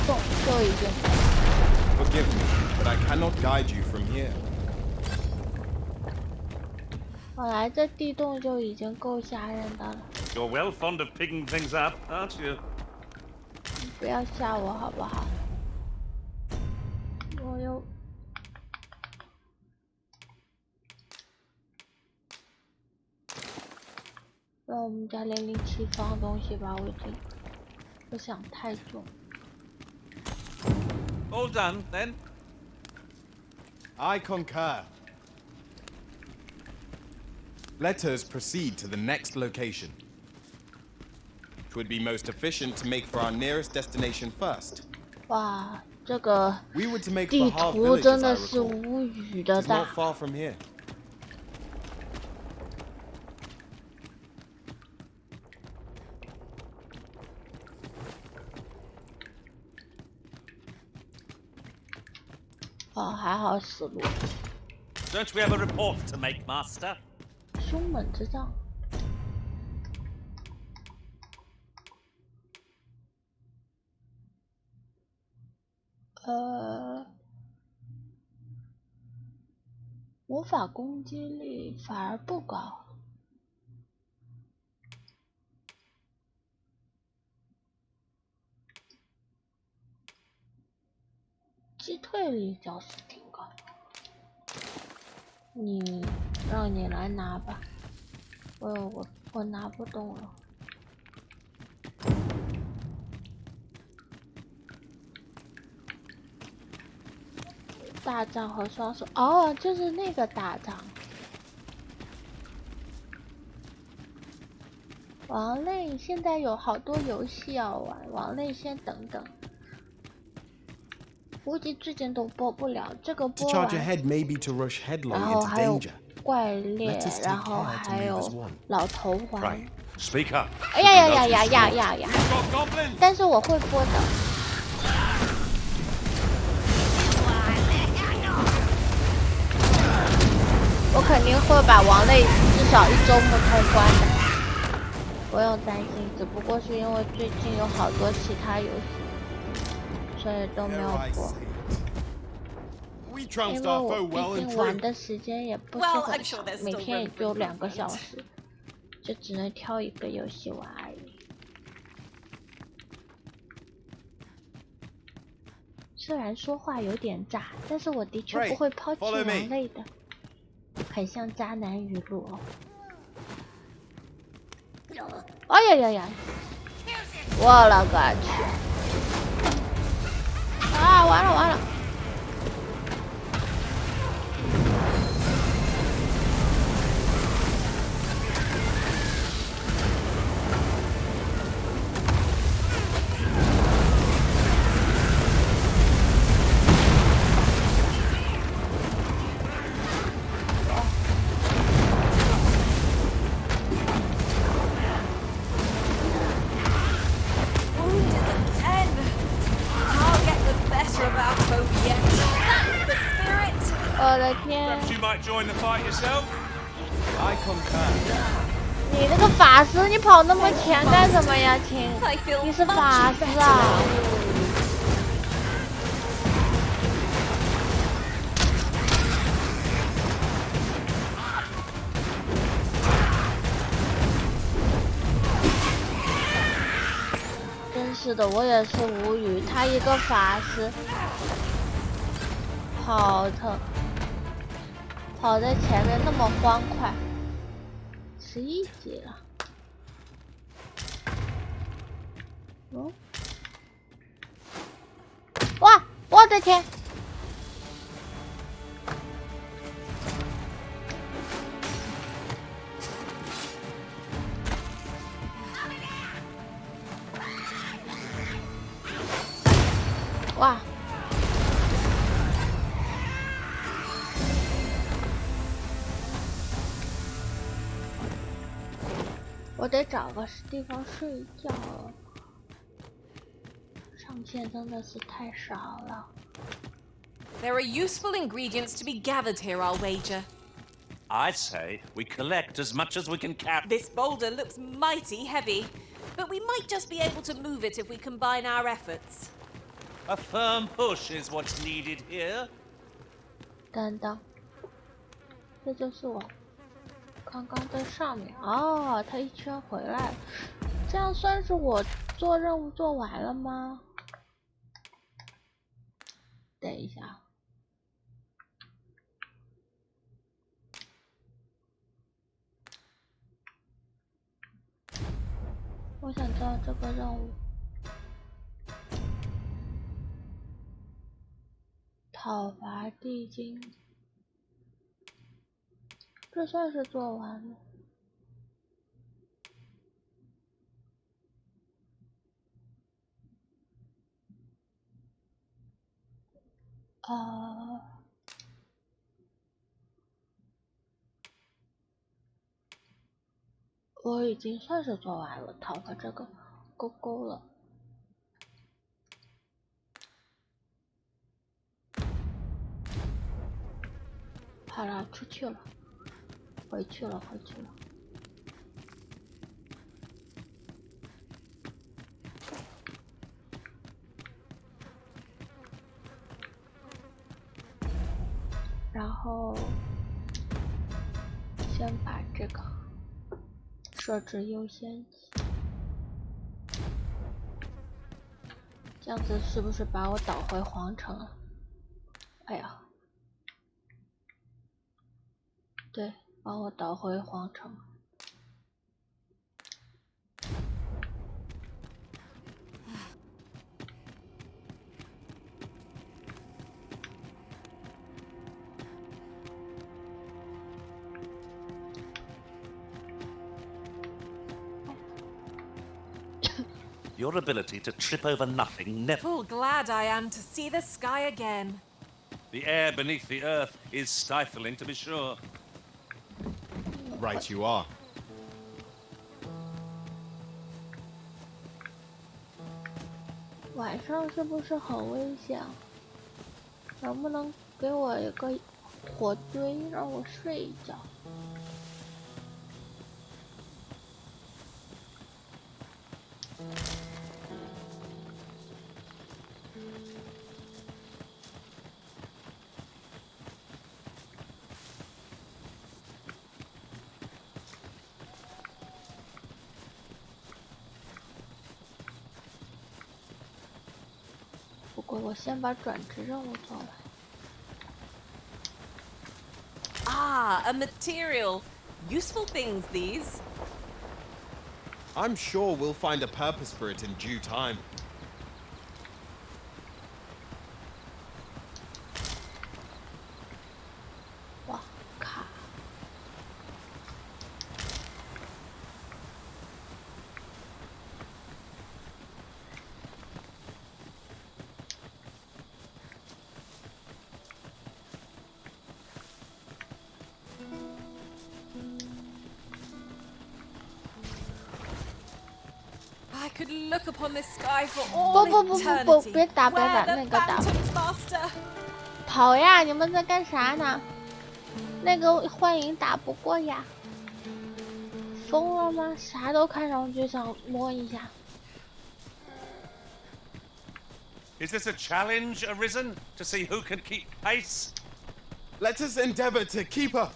洞就已经。Forgive me, but I cannot guide you from here. 本来这地洞就已经够吓人的了。You're well fond of picking things up, aren't you? 你不要吓我好不好？我又。让我们家007放东西吧，我已经不想太重。All done, then? I concur. Let us proceed to the next location. It would be most efficient to make for our nearest destination first. 哇，这个 We were to make 地 for Harv 图 Village, 真 as I 的是 recall. 无语的 It's 大 not。far from here. 哦，还好死路。Don't we have a report to make, Master? 凶猛之杖。魔法攻击力反而不高。击退力倒是挺高。让你来拿吧，我拿不动了。大杖和双手，哦，就是那个大杖。王类现在有好多游戏要玩，王类先等等。估计最近都播不了，这个播完，然后还有怪猎，然后还有老头环。哎呀呀呀呀呀呀呀！但是我会播的。我肯定会把王类至少1周目通关的，不用担心。只不过是因为最近有好多其他游戏，所以都没有播。因为我毕竟玩的时间也不是很长，每天也就2个小时，就只能挑一个游戏玩而已。虽然说话有点渣，但是我的确不会抛弃王类的。很像渣男语录哦。哎呀呀呀！我了个去！啊，完了完了！我的天！你那个法师，你跑那么前干什么呀，亲？你是法师啊？真是的，我也是无语。他一个法师，跑在前面那么欢快，11级了。嗯，哇，我的天！哇！我得找个地方睡觉了，上限真的是太少了。There are useful ingredients to be gathered here, I'll wager. I'd say we collect as much as we can carry. This boulder looks mighty heavy, but we might just be able to move it if we combine our efforts. A firm push is what's needed here. 等等，这就是我刚刚在上面哦，他一圈回来了，这样算是我做任务做完了吗？等一下，我想知道这个任务。讨伐地精，这算是做完了。我已经算是做完了，讨伐这个勾勾了。好了，出去了，回去了。然后先把这个设置优先级，这样子是不是把我导回皇城了？哎呀！对，把我导回皇城。Your ability to trip over nothing never... Full glad I am to see the sky again. The air beneath the earth is stifling, to be sure. Right you are. 晚上是不是很危险？能不能给我一个火堆，让我睡一觉？不过我先把转职任务做完。Ah, a material. Useful things, these. I'm sure we'll find a purpose for it in due time. 哇卡！I could look upon this sky for all 不， eternity. 别打，别 Where 打， the 那个打。 Phantom's master. 跑呀！你们在干啥呢？那个幻影打不过呀！疯了吗？啥都看上去想摸一下。 Is this a challenge, Arisen? To see who can keep pace? Let us endeavor to keep up,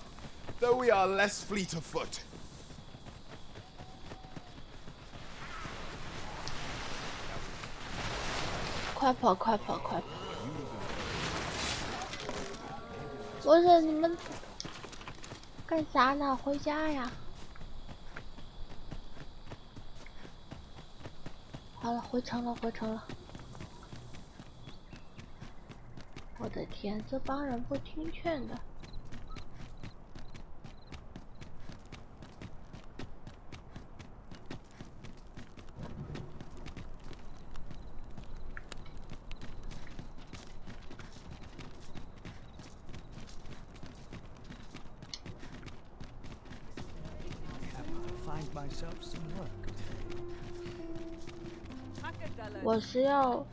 though we are less fleet of foot. 快跑！快跑！快跑！不是你们干啥呢？回家呀！好了，回城了，回城了。我的天，这帮人不听劝的。 我是要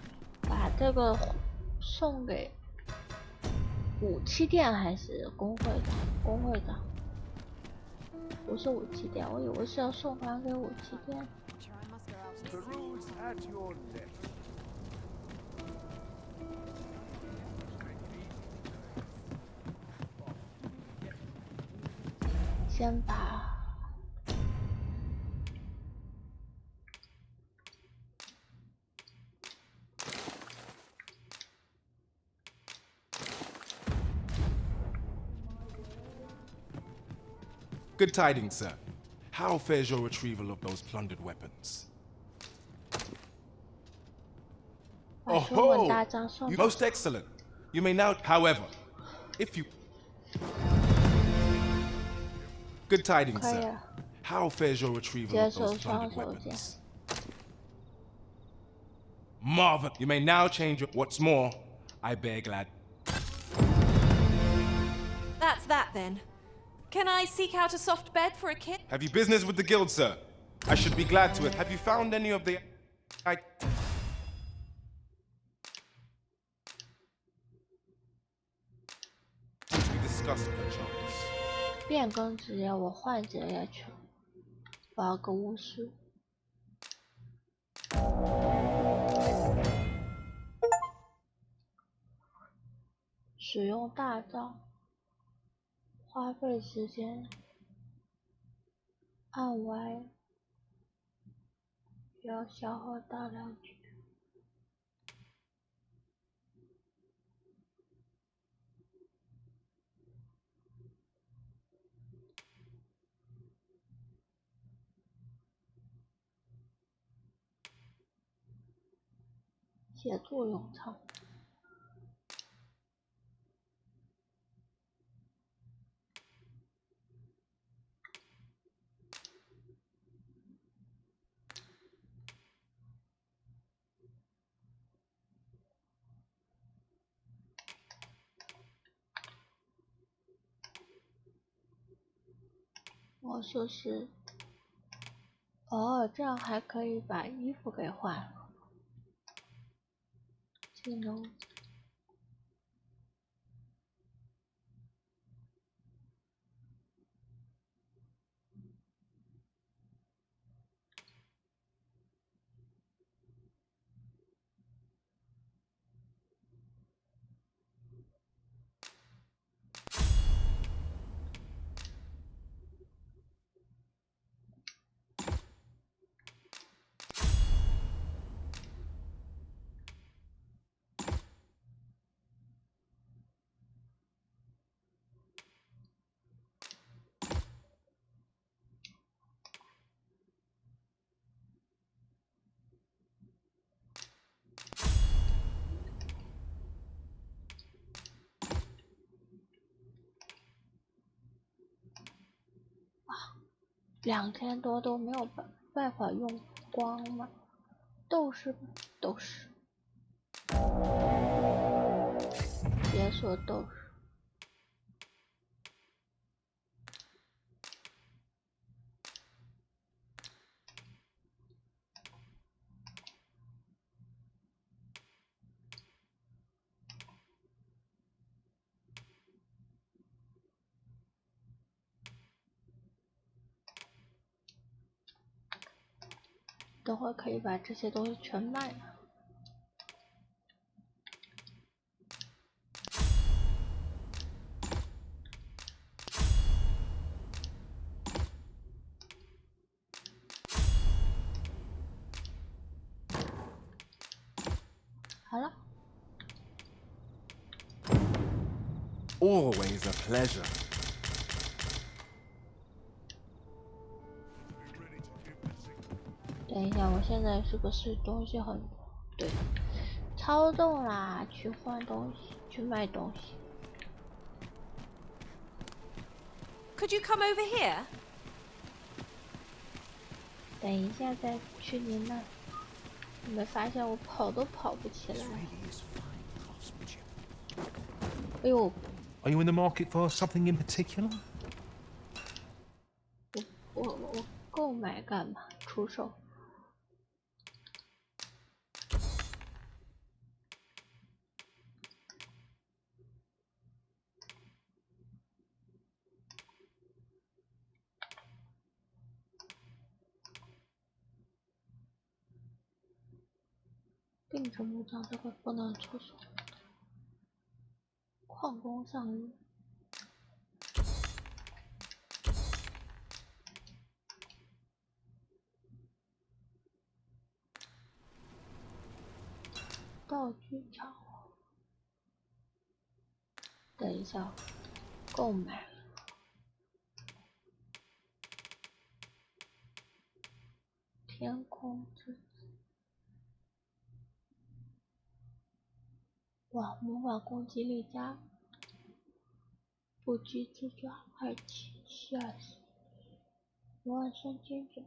把这个送给武器店还是工会的？工会的，不是武器店，我以为是要送还给武器店。先把。 Good tidings, sir. How fares your retrieval of those plundered weapons? Oh, most excellent. You may now, however, if you... Good tidings, sir. How fares your retrieval of those plundered weapons? Marvel. You may now change your... What's more, I bear glad... That's that then. Can I seek out a soft bed for a kid? Have you business with the guild, sir? I should be glad to it. Have you found any of the... We discussed perchance. 变更职业，我换职业去，我要个巫师。使用大招。 花费时间，按 Y 要消耗大量局。协助咏唱。魔术师。哦，这样还可以把衣服给换了。技能。2000多都没有办法用光吗？斗士，别说斗士。等会儿可以把这些东西全卖了。好了。Always a pleasure. 等一下，我现在是不是东西很多？对，操纵啦，去换东西，去卖东西。Could you come over here? 等一下再去你那。你没发现我跑都跑不起来？哎呦！ Are you in the market for something in particular? 我购买干嘛？出售。病虫木匠这个不能出手。矿工上路。道具场。等一下，购买。天空之子。哇，魔法攻击力加。不羁之爪2期，424。罗尔森金卷。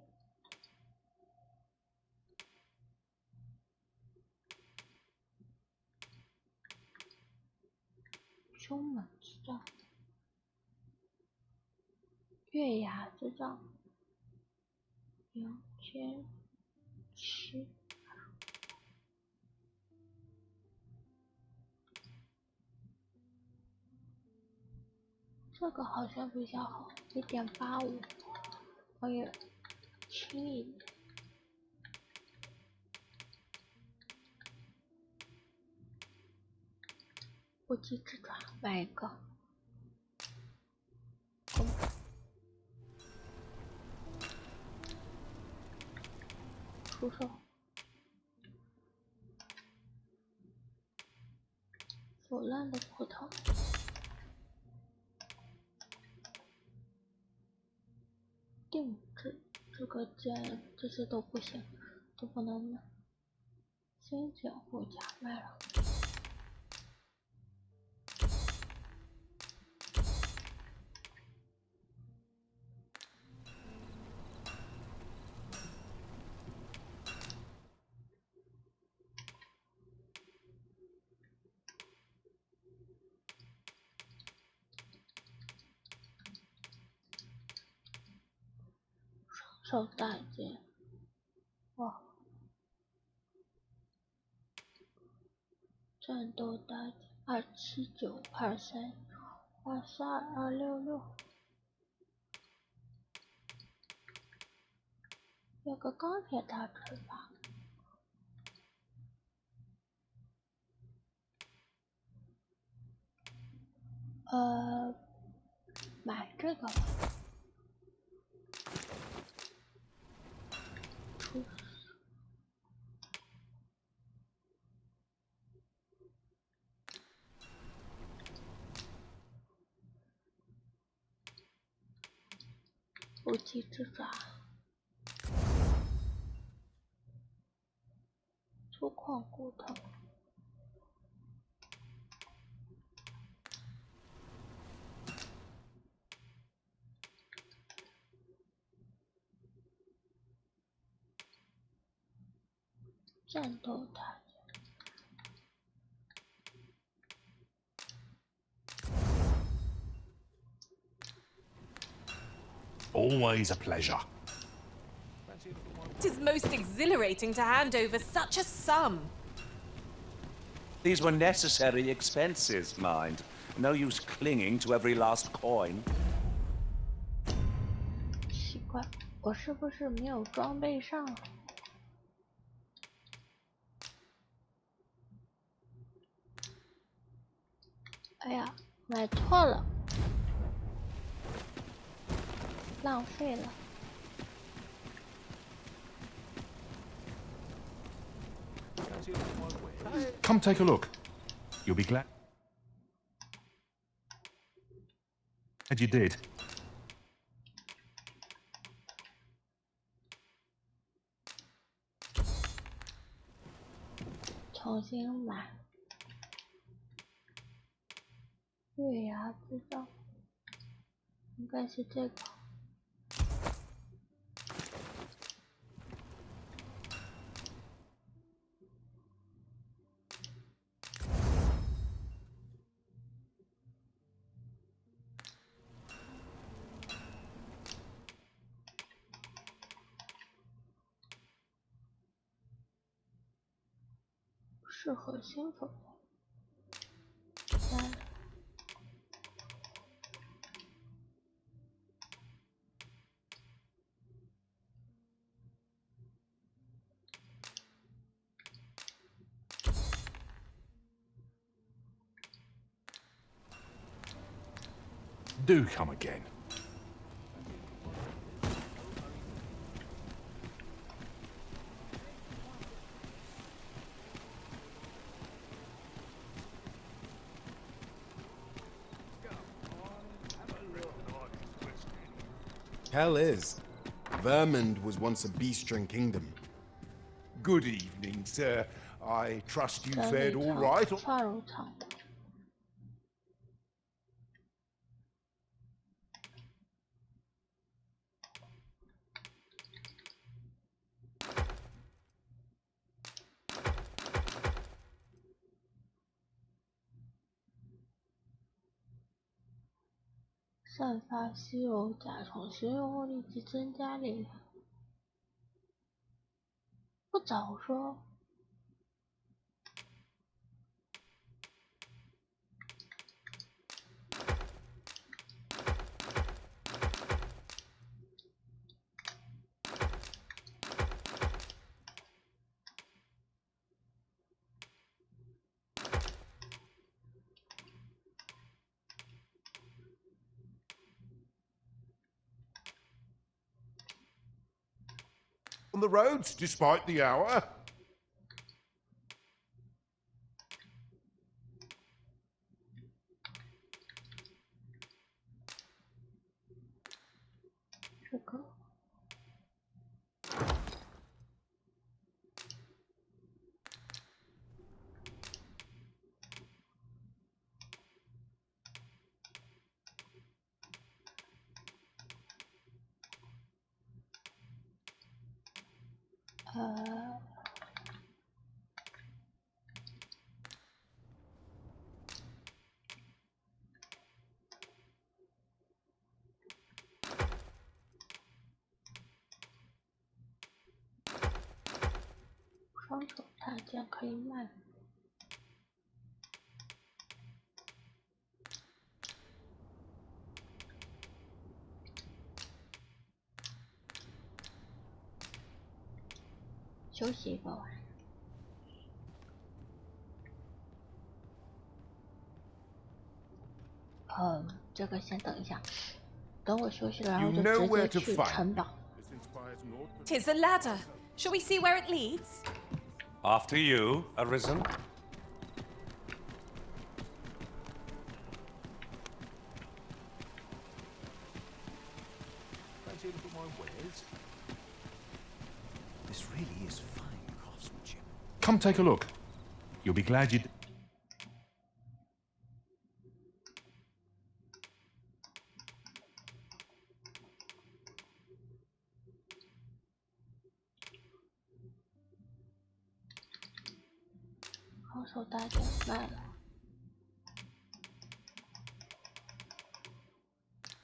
凶猛之杖。月牙之杖。2007。这个好像比较好，1.85，我也轻一点。不羁之爪买一个。出售。腐烂的葡萄。定制这个剑，这些都不行，都不能买。先捡护甲卖了。手大件，哇！战斗大件27923，哇，42266，有个钢铁大翅膀。买这个吧。无极之爪，粗犷骨头，战斗塔。Always a pleasure. It is most exhilarating to hand over such a sum. These were necessary expenses, mind. No use clinging to every last coin. 奇怪，我是不是没有装备上？哎呀，买错了，浪费了。Come take a look. You'll be glad. And you did. 重新买。月牙制造，应该是这个。适合新手。Do come again. Hell is. Vermund was once a beastren kingdom. Good evening, sir. I trust you fared all right. 串肉场。散发稀有甲虫，使用后立即增加力量。不早说。On the roads, despite the hour. 这个。手套件可以卖。休息一个晚上。这个先等一下，等我休息了，然后就直接去城堡。'Tis a ladder. Shall we see where it leads? After you, Arisen. This really is fine craftsmanship. Come take a look. You'll be glad you. 好手大件卖了。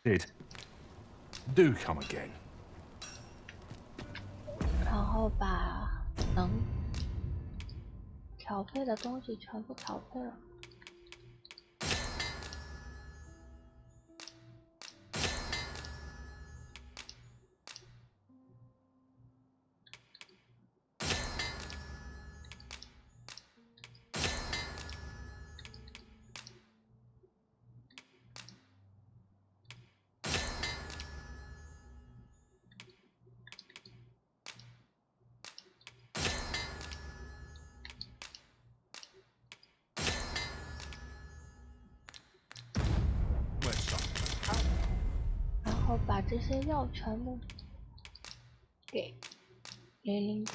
Did. Do come again. 然后把能调配的东西全部调配了。然后把这些药全部给007。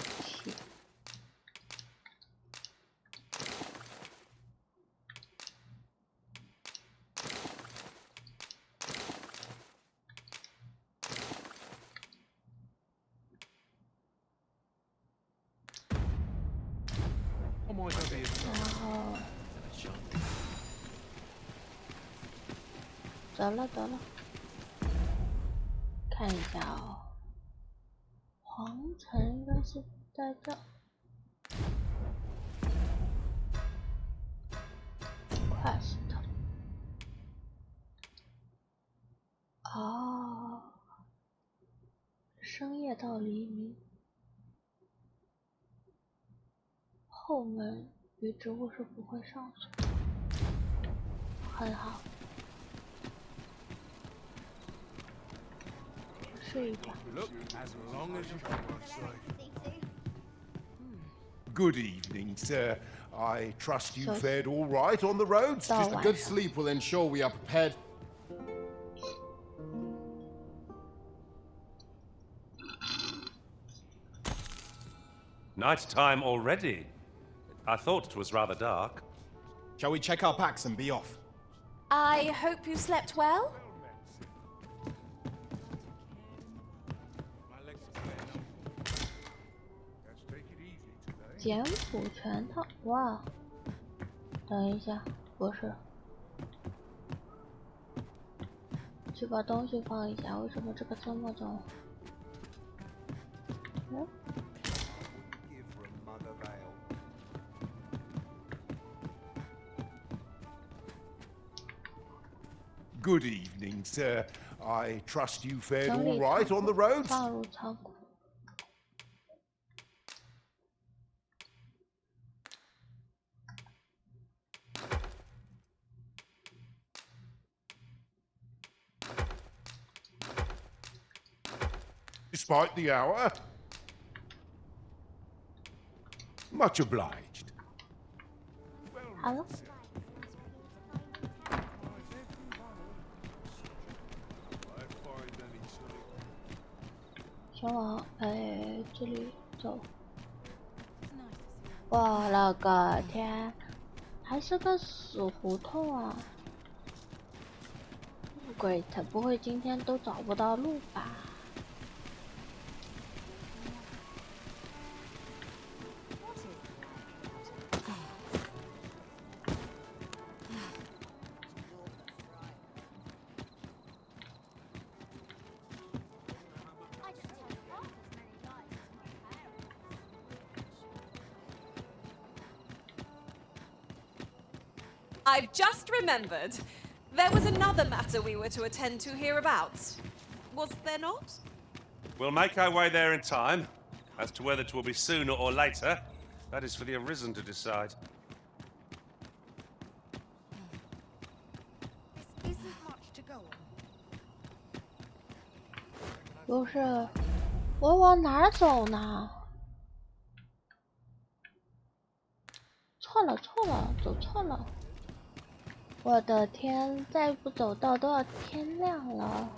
然后得了，看一下哦，皇城应该是在这。Quest。哦，深夜到黎明。后门与植物是不会上去，很好。试一下。Good evening, sir. I trust you fared all right on the roads? Just a good sleep will ensure we are prepared. Night time already. I thought it was rather dark. Shall we check our packs and be off? I hope you slept well? 简谱全套，哇！等一下，不是，去把东西放一下。为什么这个这么重？Good evening, sir. I trust you fared all right on the roads? 放入仓库。Despite the hour? Much obliged. 好了。前往这里走。我了个天，还是个死胡同啊 ！Great， 不会今天都找不到路吧？ I've just remembered. There was another matter we were to attend to hereabouts. Was there not? We'll make our way there in time. As to whether it will be sooner or later, that is for the Arisen to decide. This isn't much to go on. 不是，我往哪儿走呢？错了，走错了！我的天，再不走到都要天亮了。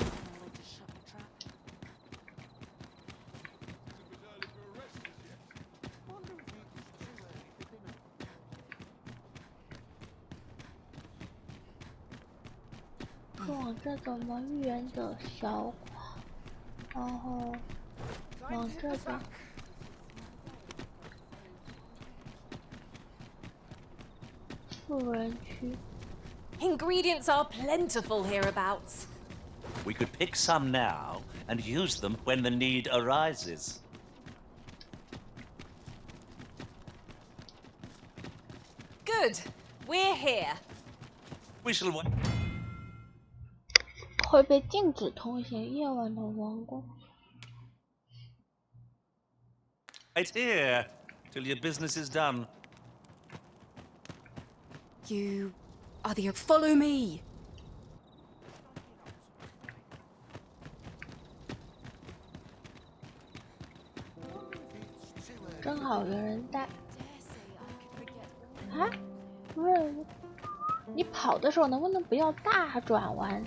是往这走吗？预言者小寡，然后往这走。富人区。Ingredients are plentiful hereabouts. We could pick some now and use them when the need arises. Good. We're here. We shall wait. 会被禁止通行。夜晚的王宫。Wait here till your business is done. You are the... Follow me! 正好有人带。啊？不是，你跑的时候能不能不要大转弯？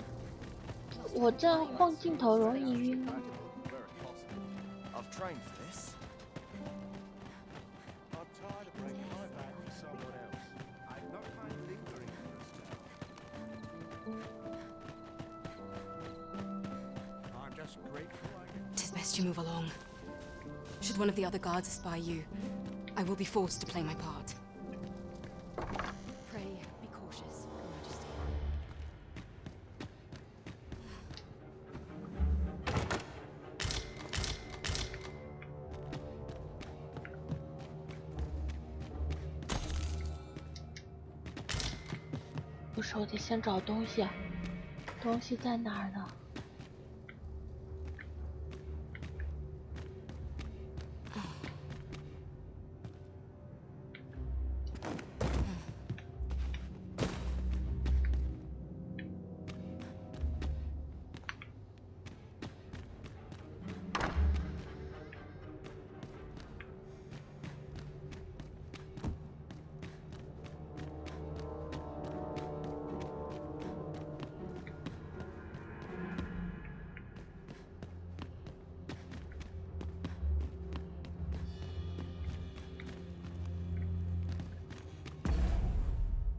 我这样晃镜头容易晕。'Tis best you move along. Should one of the other guards espy you, I will be forced to play my part. Pray, be cautious, Your Majesty. 不是，我得先找东西啊，东西在哪儿呢？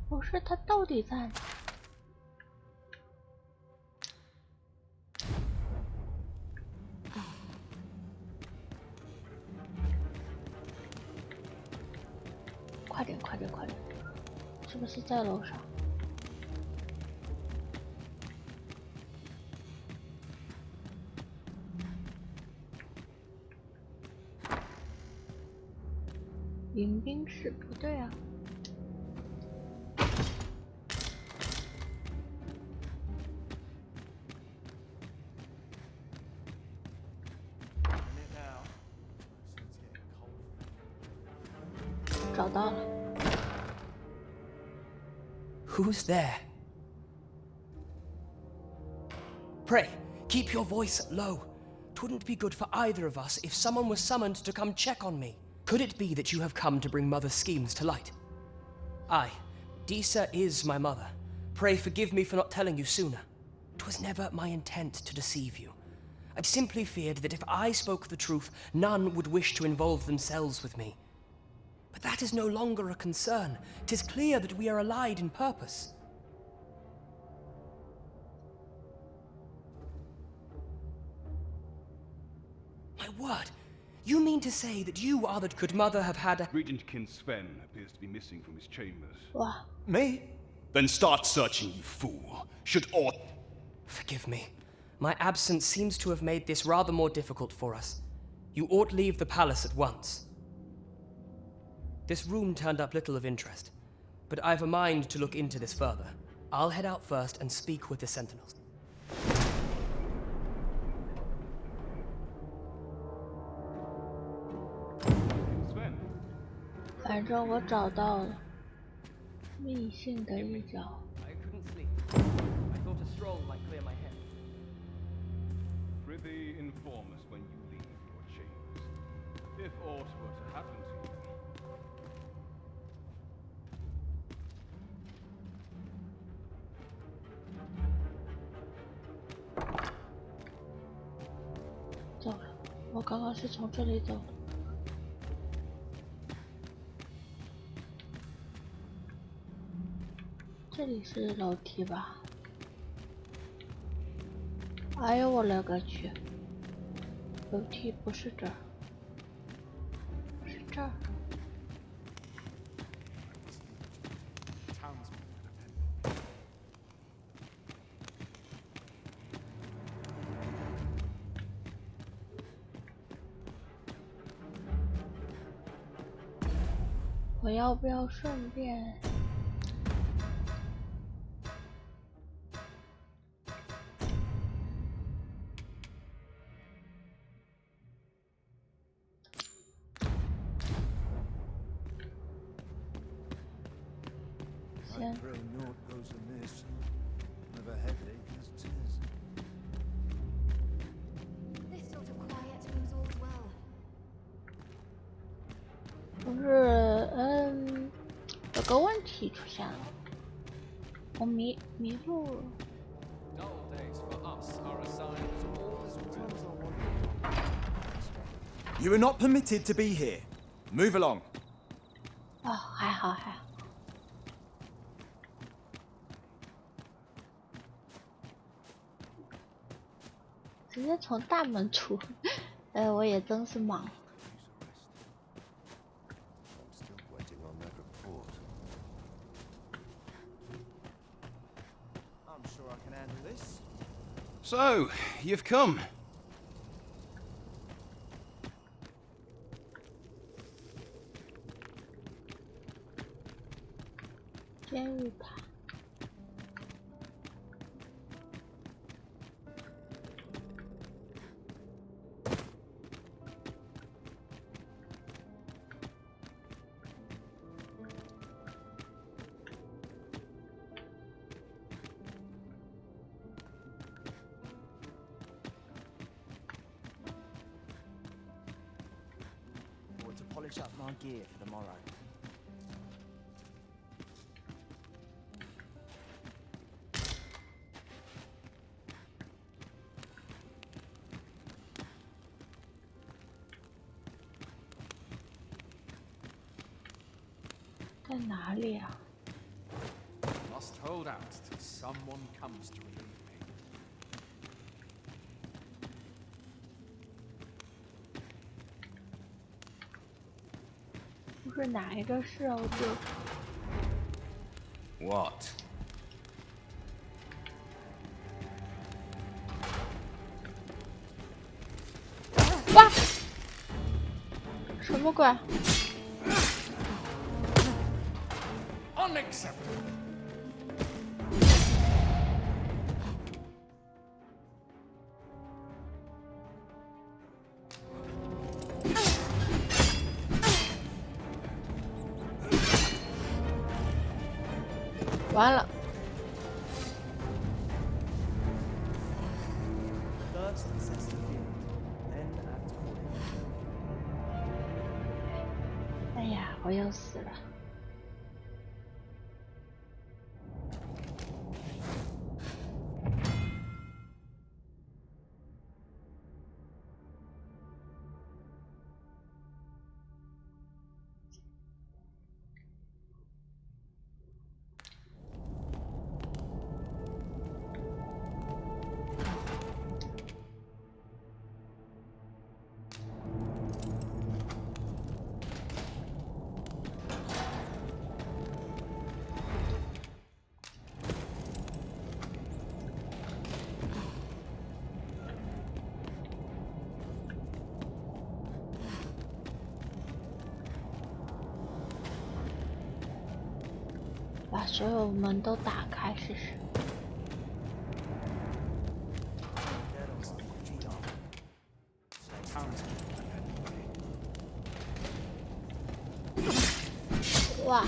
不是，它到底在哪？快点，快点，快点！是不是在楼上？迎宾室不对啊。找到了。Who's there? Pray, keep your voice low. 'Twouldn't be good for either of us if someone was summoned to come check on me. Could it be that you have come to bring Mother's schemes to light? Aye, Disa is my mother. Pray forgive me for not telling you sooner. 'Twas never my intent to deceive you. I'd simply feared that if I spoke the truth, none would wish to involve themselves with me. But that is no longer a concern. 'Tis clear that we are allied in purpose. My word! You mean to say that you are that could mother have had a... Regent Kin Sven appears to be missing from his chambers. Wow. Me? Then start searching, you fool. Should aught... Forgive me. My absence seems to have made this rather more difficult for us. You ought leave the palace at once. This room turned up little of interest, but but I've a mind to look into this further. I'll head out first and speak with the sentinels. 反正我找到了密信的一角。 Prithee inform us when you leave your chambers, if aught were to happen to you. 走了，我刚刚是从这里走的。这里是楼梯吧？哎呦我勒个去！楼梯不是这儿，是这儿。我要不要顺便？ I pray naught goes amiss. I've a headache as 'tis. This sort of quiet means all's well. 不是，有个问题出现了，我迷路了。 You are not permitted to be here. Move along. 哦，还好还好。 直接从大门出，我也真是忙。So, you've come. 监狱塔。 To polish up my gear for the morrow. Must hold out till someone comes to relieve me. 不是哪一个是我就 What? 哇！什么鬼？ Unacceptable. 完了。 First assess the field, then act accordingly. 哎呀，我又死了。把所有门都打开试试。哇！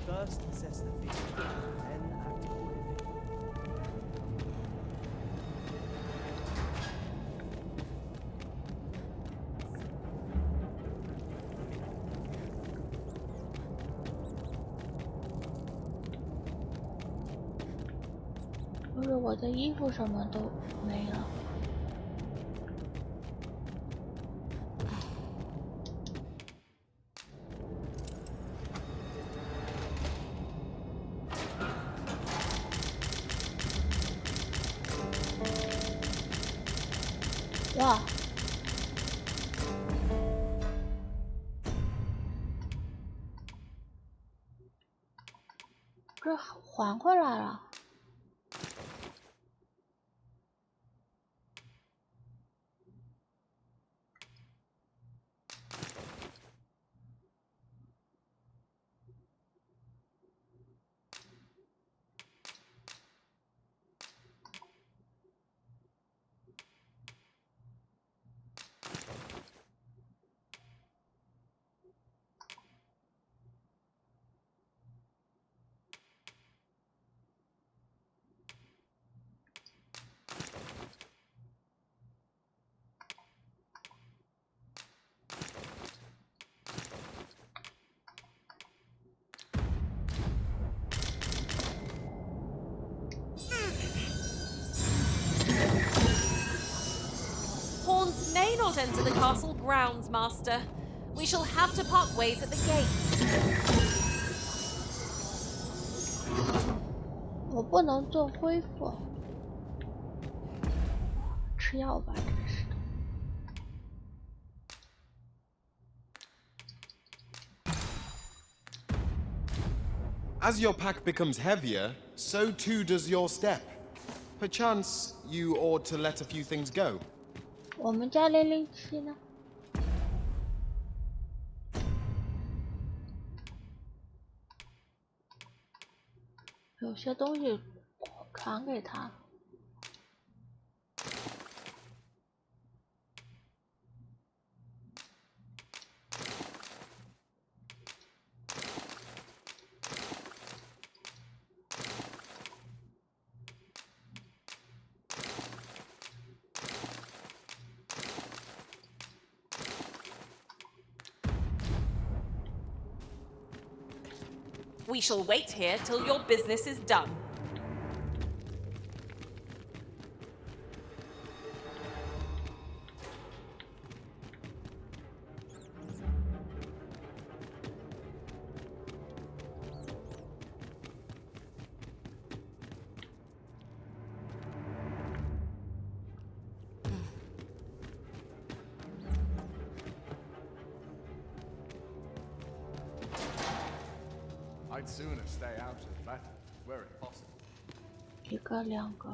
First, assess the field, then act accordingly. 不是我的衣服什么都没了。 哇！这还回来了。Pawns may not enter the castle grounds, Master. We shall have to part ways at the gates. 我不能做恢复，吃药吧，真是的。 As your pack becomes heavier, so too does your step. Perchance you ought to let a few things go. 我们家007呢？有些东西传给他。 We shall wait here till your business is done. I'd sooner stay out of battle, were it possible. 一个两个。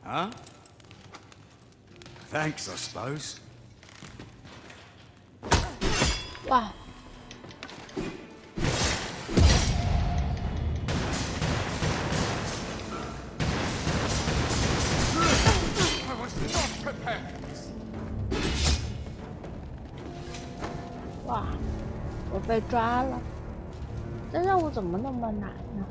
Huh? Thanks, I suppose. 哇！ 哇！我被抓了，这任务怎么那么难呢？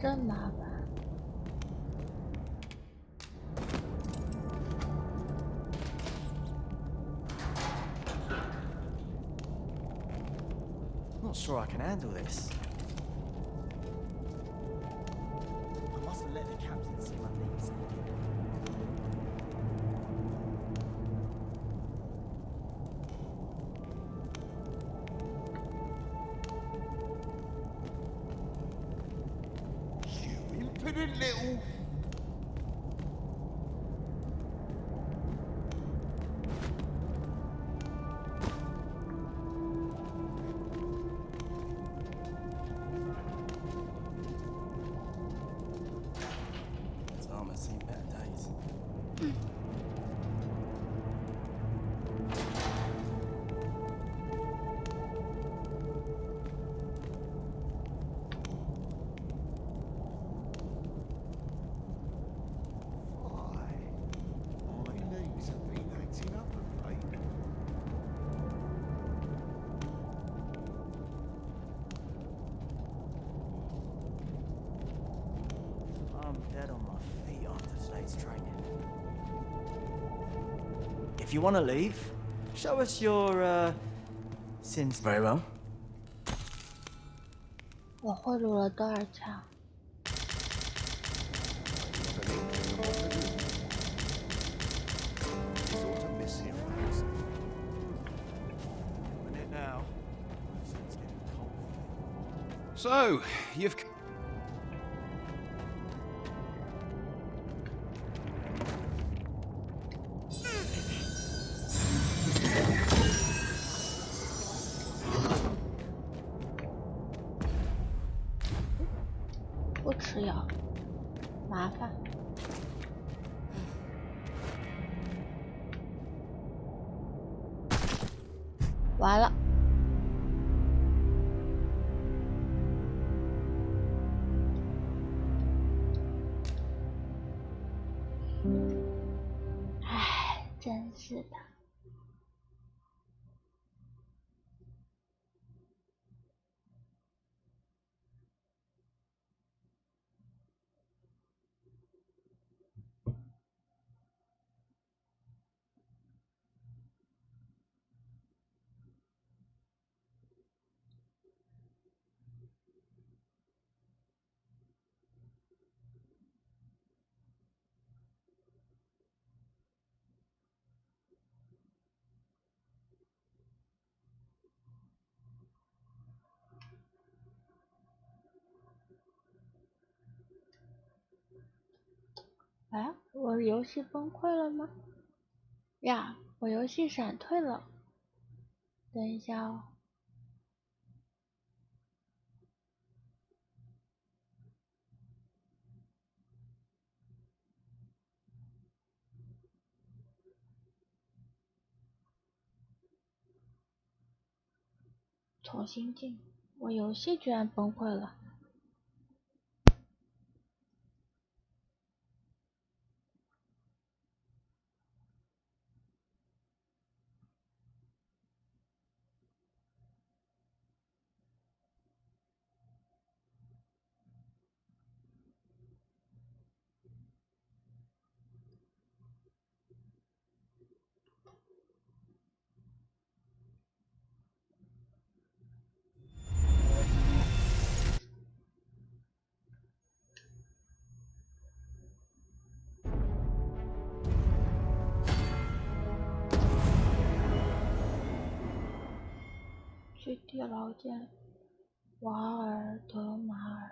真麻烦。Not sure I can handle this. I mustn't let the captain see my knees. You impudent little... This armor's seen better days. My legs have been acting up of late. I'm dead on my feet after today's training. If you want to leave, show us your, sins. Very well. 我贿赂了多少枪？ So, you've...不吃药，麻烦。完了。唉，真是的。哎，我游戏崩溃了吗？呀，我游戏闪退了。等一下哦。重新进，我游戏居然崩溃了。去地牢见瓦尔德马尔。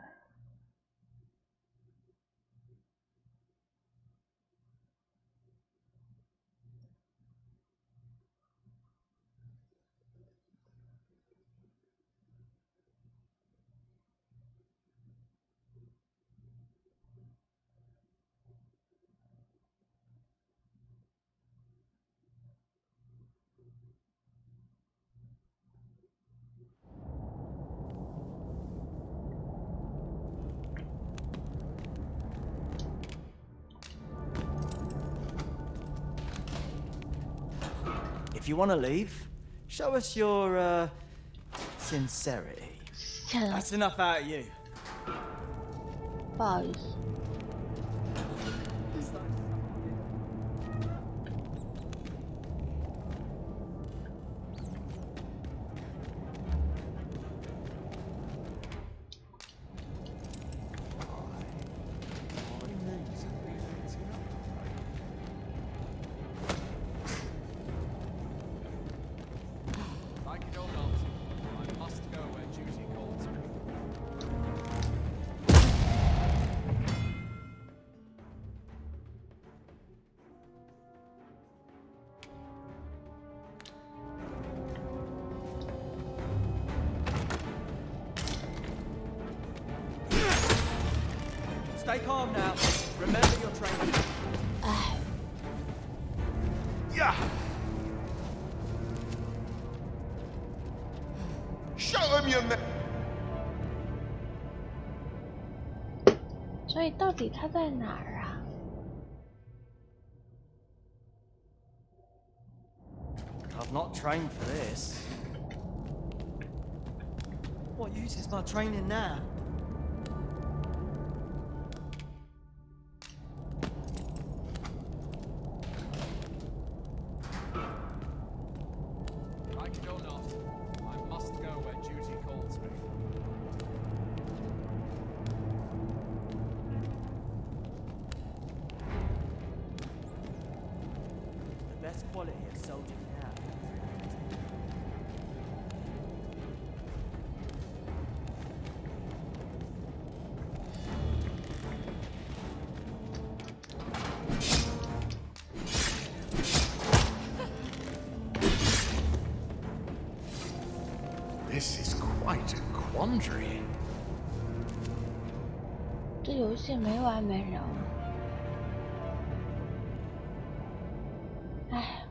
If you want to leave, show us your, sincerity. That's enough out of you. 不好意思。Stay calm now. Remember your training. Yeah. Show him your man. 所以到底他在哪儿啊？ I've not trained for this. What use is my training now? Quality of soldier now. This is quite a quandary. 这游戏没完没了。唉。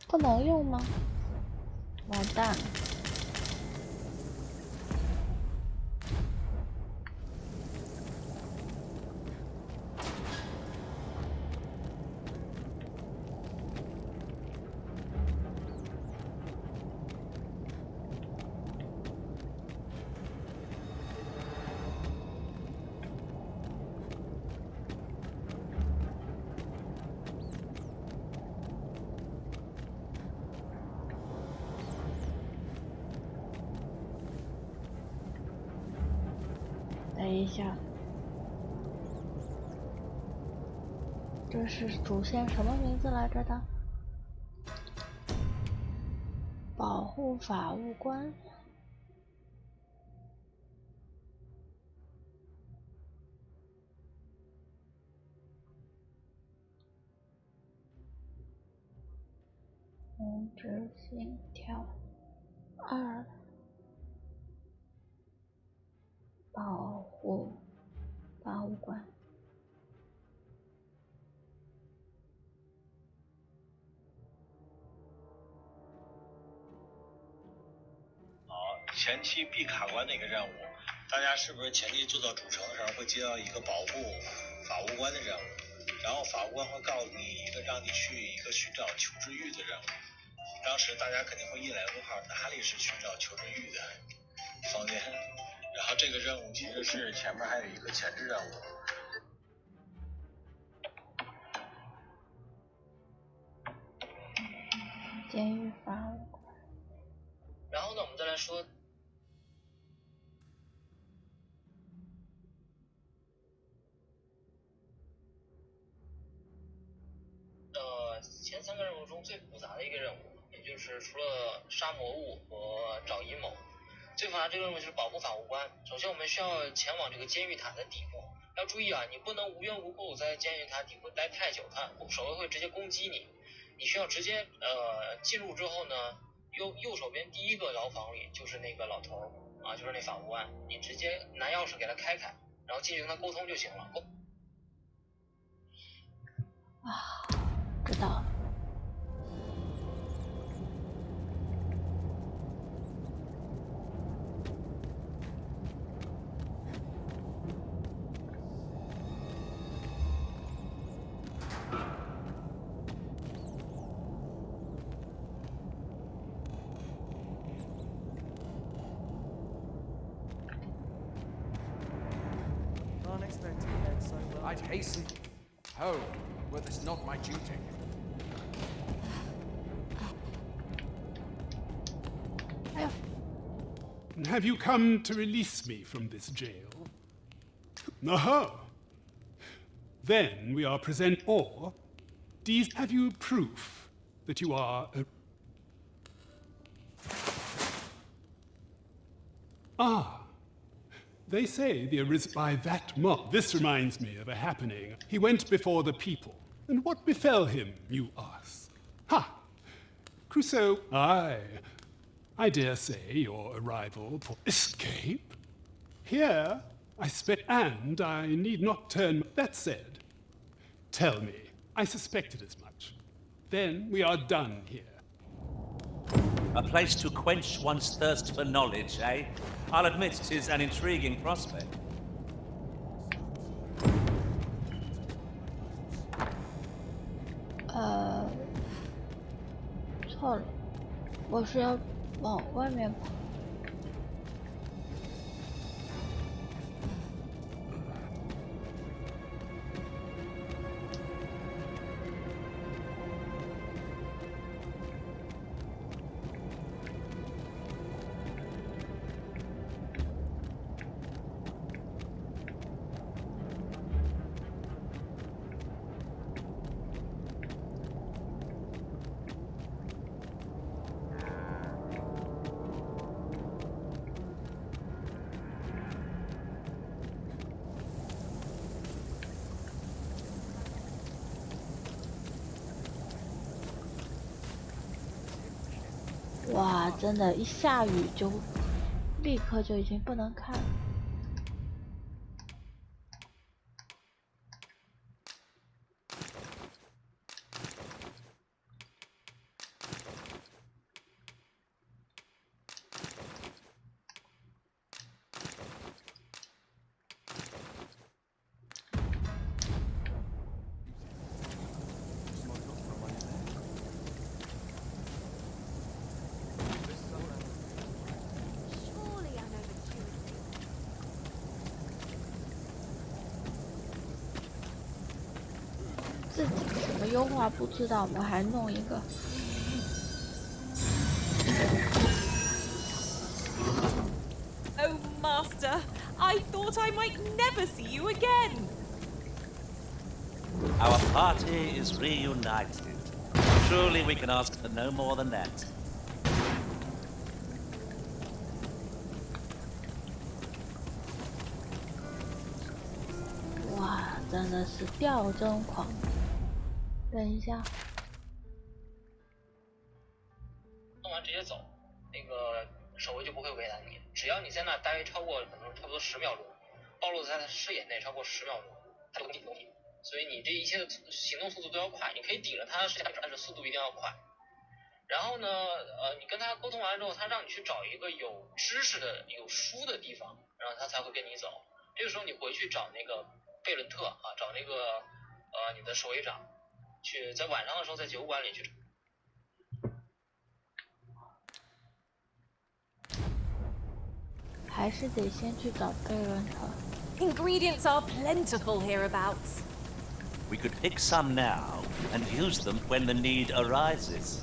不能用吗？完蛋了！等一下，这是主线什么名字来着的？保护法务官。龙之信条2。 保护法务官。好，前期必卡关的一个任务，大家是不是前期做到主城的时候会接到一个保护法务官的任务？然后法务官会告诉你一个让你去一个寻找求知欲的任务。当时大家肯定会一来问号，哪里是寻找求知欲的房间？ 然后这个任务其实是前面还有一个前置任务，监狱法务官。然后呢，我们再来说。前3个任务中最复杂的一个任务，也就是除了杀魔物和找阴谋，最复杂这个任务就是保护法务官。首先，我们需要前往这个监狱塔的底部。要注意啊，你不能无缘无故在监狱塔底部待太久，他守卫会直接攻击你。你需要直接进入之后呢，右手边第一个牢房里就是那个老头啊，就是那法务官，你直接拿钥匙给他开，然后进去跟他沟通就行了。啊，知道了。I'd hasten home, were this not my duty. Have you come to release me from this jail? Aha! Then we are present, or have you proof that you are a... Ah. They say the by that mob. This reminds me of a happening. He went before the people. And what befell him, you ask? Ha! Crusoe, I dare say your arrival for escape. Here, and I need not turn... That said, tell me, I suspected as much. Then we are done here. A place to quench one's thirst for knowledge, eh? I'll admit 'tis an intriguing prospect. 错了，我是要往外面跑。哇，真的，一下雨就立刻就已经不能看了。自己怎么优化不知道，我们还弄一个。Oh, Master, I thought I might never see you again. Our party is reunited. Surely we can ask for no more than that. 哇，真的是吊针狂！等一下，弄完直接走，那个守卫就不会为难你。只要你在那待超过可能差不多10秒钟，暴露在他视野内超过10秒钟，他就攻击你。所以你这一切的行动速度都要快，你可以抵着他的视线，但是速度一定要快。然后呢，你跟他沟通完之后，他让你去找一个有知识的、有书的地方，然后他才会跟你走。这个时候你回去找那个贝伦特啊，找那个你的守卫长。去在晚上的时候在酒馆里去。还是得先去找贝伦特。Ingredients are plentiful hereabouts. We could pick some now and use them when the need arises.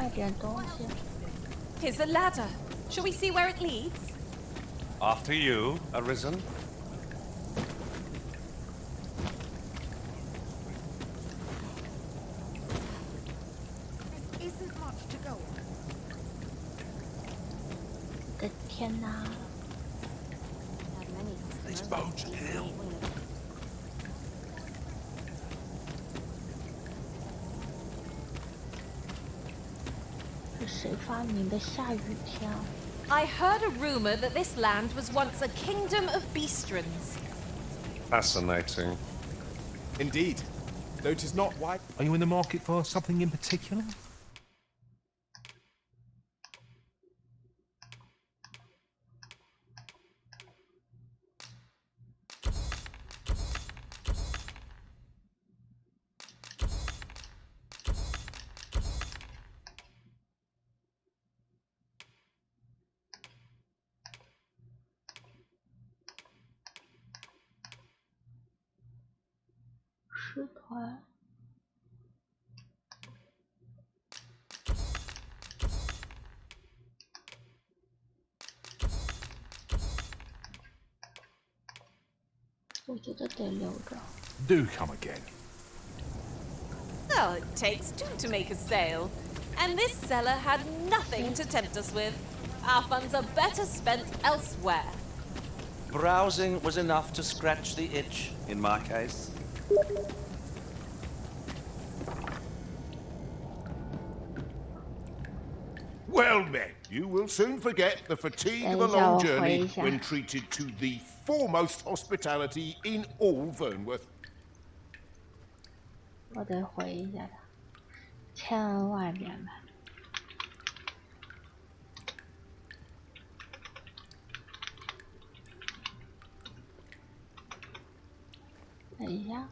卖点东西。Here's a ladder. Shall we see where it leads? After you, Arisen. There isn't much to go on. 我的天哪！ This boat's hell. 是谁发明的下雨天啊？ I heard a rumor that this land was once a kingdom of beastrons. Fascinating. Indeed. Though 'tis not wide. Are you in the market for something in particular?师团。我觉得得留着。 Do come again. Well, it takes two to make a sale. And this seller had nothing to tempt us with. Our funds are better spent elsewhere. Browsing was enough to scratch the itch, in my case. Well met, you will soon forget the fatigue of a long journey when treated to the foremost hospitality in all Vernworth. 我得回一下他，千万别买。等一下。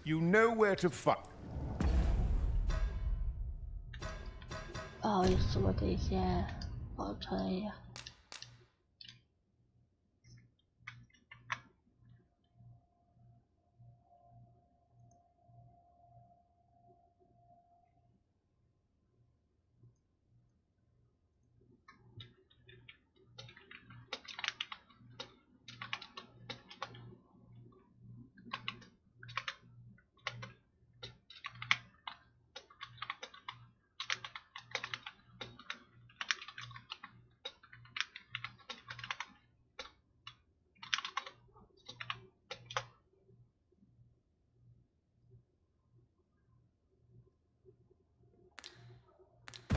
You know where to find. 不好意思，我得先保存一下。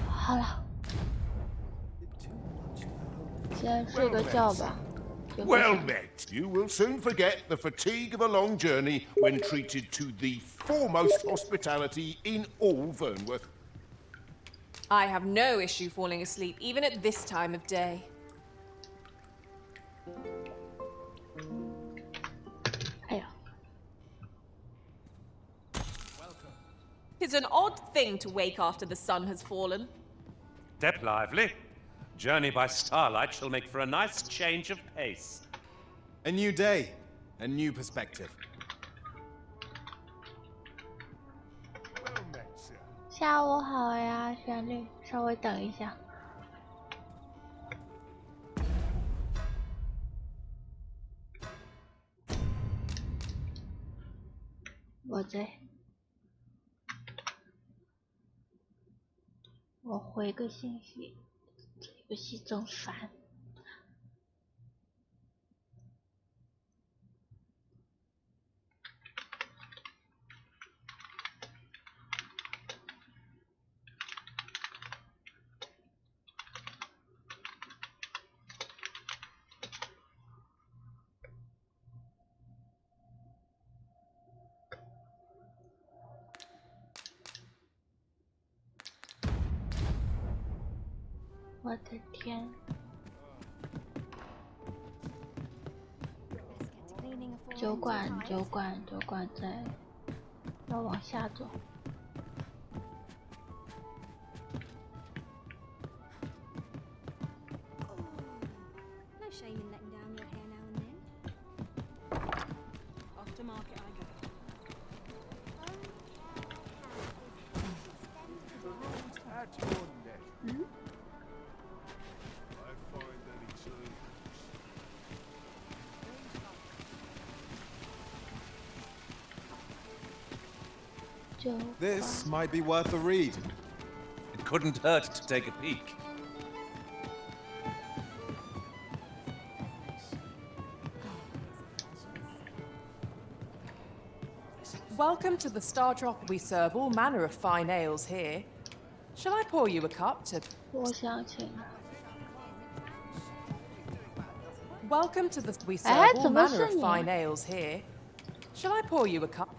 好了，先睡个觉吧。 Well met. You will soon forget the fatigue of a long journey when treated to the foremost hospitality in all Vernworth. I have no issue falling asleep, even at this time of day. 哎呀， 'Tis an odd thing to wake after the sun has fallen. Step lively. Journey by starlight shall make for a nice change of pace. A new day, a new perspective. Well met, sir. 下午好呀，旋律，稍微等一下。我回个信息，这游戏真烦。我的天！酒馆在，要往下走。No shame in letting down your hair now and then. Off to market I go. At your leisure. I find that it's This might be worth a read. It couldn't hurt to take a peek. Welcome to the Star Drop. We serve all manner of fine ales here. Shall I pour you a cup to... Welcome to the... We serve all manner of fine ales here. Shall I pour you a cup?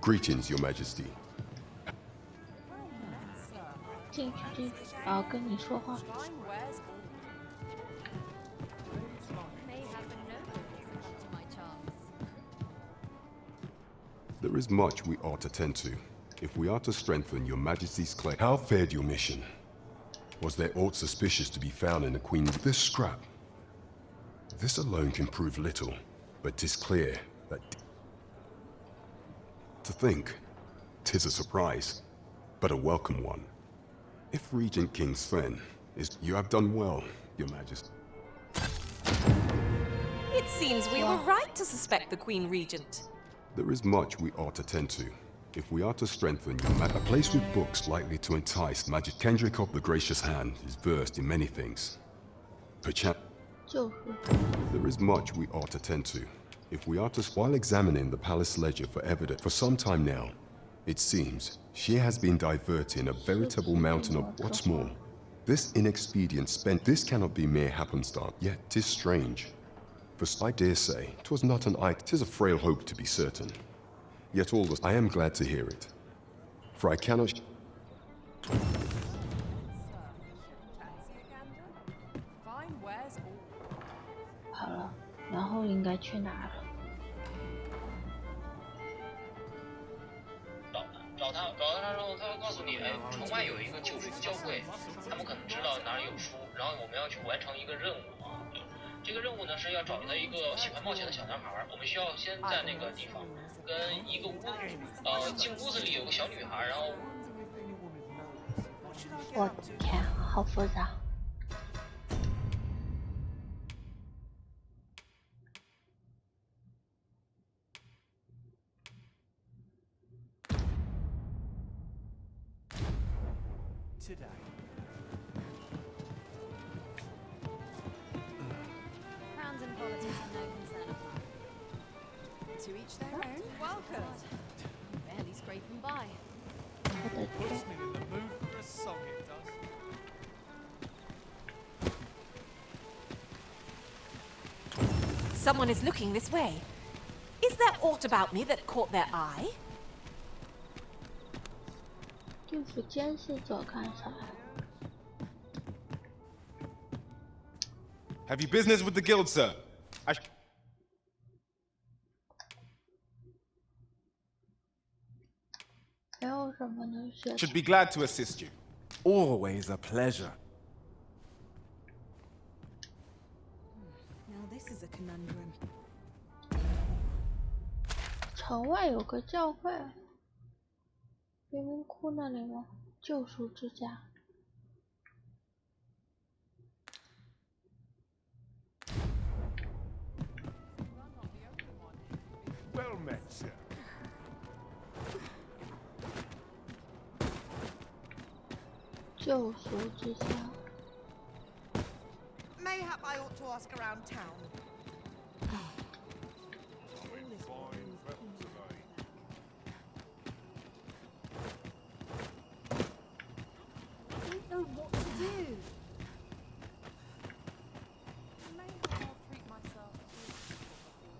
Greetings, Your Majesty. 进去，跟你说话。There is much we ought to tend to, if we are to strengthen Your Majesty's claim. How fared your mission? Was there aught suspicious to be found in the Queen's this scrap? This alone can prove little, but 'tis clear that... To think, 'tis a surprise, but a welcome one. If Regent King Sven is... You have done well, Your Majesty. It seems we were right to suspect the Queen Regent. There is much we ought to tend to, if we are to strengthen Your Majesty. A place with books likely to entice Magic Kendrick of the Gracious Hand is versed in many things. Perchance... There is much we ought to tend to, if we are to... While examining the palace ledger for evidence for some time now, it seems she has been diverting a veritable mountain of... What's more, this inexpedient spent... This cannot be mere happenstance, yet 'tis strange. For I dare say, 'twas not an eye... 'Tis a frail hope to be certain. Yet all this... I am glad to hear it. For I cannot... 好了，然后应该去哪了？找他之后，他会告诉你，哎，城外有一个旧书教会，他们可能知道哪里有书，然后我们要去完成一个任务啊。这个任务呢是要找到一个喜欢冒险的小男孩，我们需要先在那个地方跟一个进屋子里有个小女孩，然后。我天，好复杂。Today. Crowns and politics are no concern of mine. To each their own. Welcome. Barely scraping by. Puts me in the mood for a song, it does. Someone is looking this way. Is there aught about me that caught their eye? 对付监视者干啥？ Have you business with the guild, sir? Should be glad to assist you. Always a pleasure. Now this is a conundrum. 城外有个教会，贫民窟那里吗？救赎之家。 Well met, sir. 救赎之家。 Mayhap I ought to ask around town. I don't know what to do.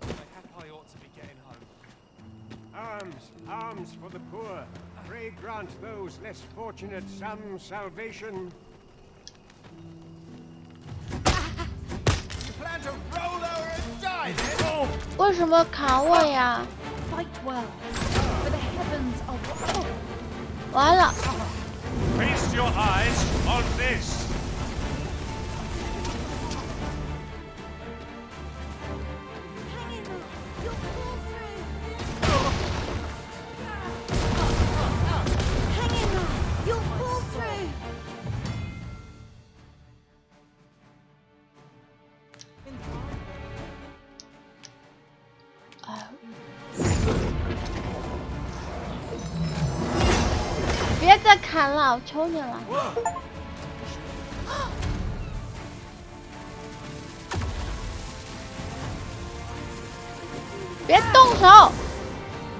Mayhap I ought to be getting home. Arms for the poor. Pray grant those less fortunate some salvation. Plan to roll over and die then? 为什么砍我呀？ Fight well, for the heavens are. 完了。 Feast your eyes on this. "别再砍了，我求你了！别动手！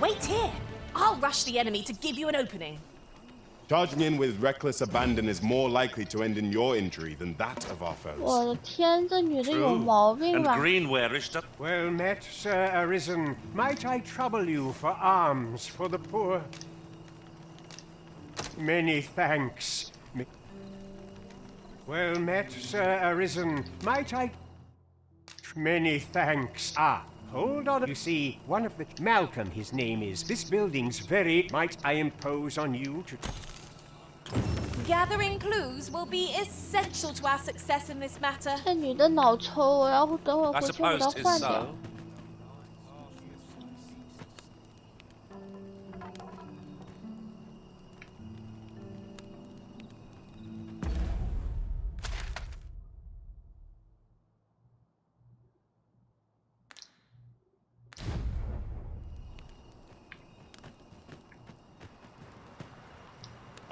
Wait here. I'll rush the enemy to give you an opening. Charging in with reckless abandon is more likely to end in your injury than that of our foes. 我的天，这女的有毛病吧 And greenware-ish. Well met, Sir Arisen. Might I trouble you for alms for the poor? Many thanks. Well met, Sir Arisen. Might I... Many thanks. Ah, hold on. You see, one of the... Malcolm, his name is. This building's very... Might I impose on you to... Gathering clues will be essential to our success in this matter. 这女的脑抽，我要等会回去把她换掉。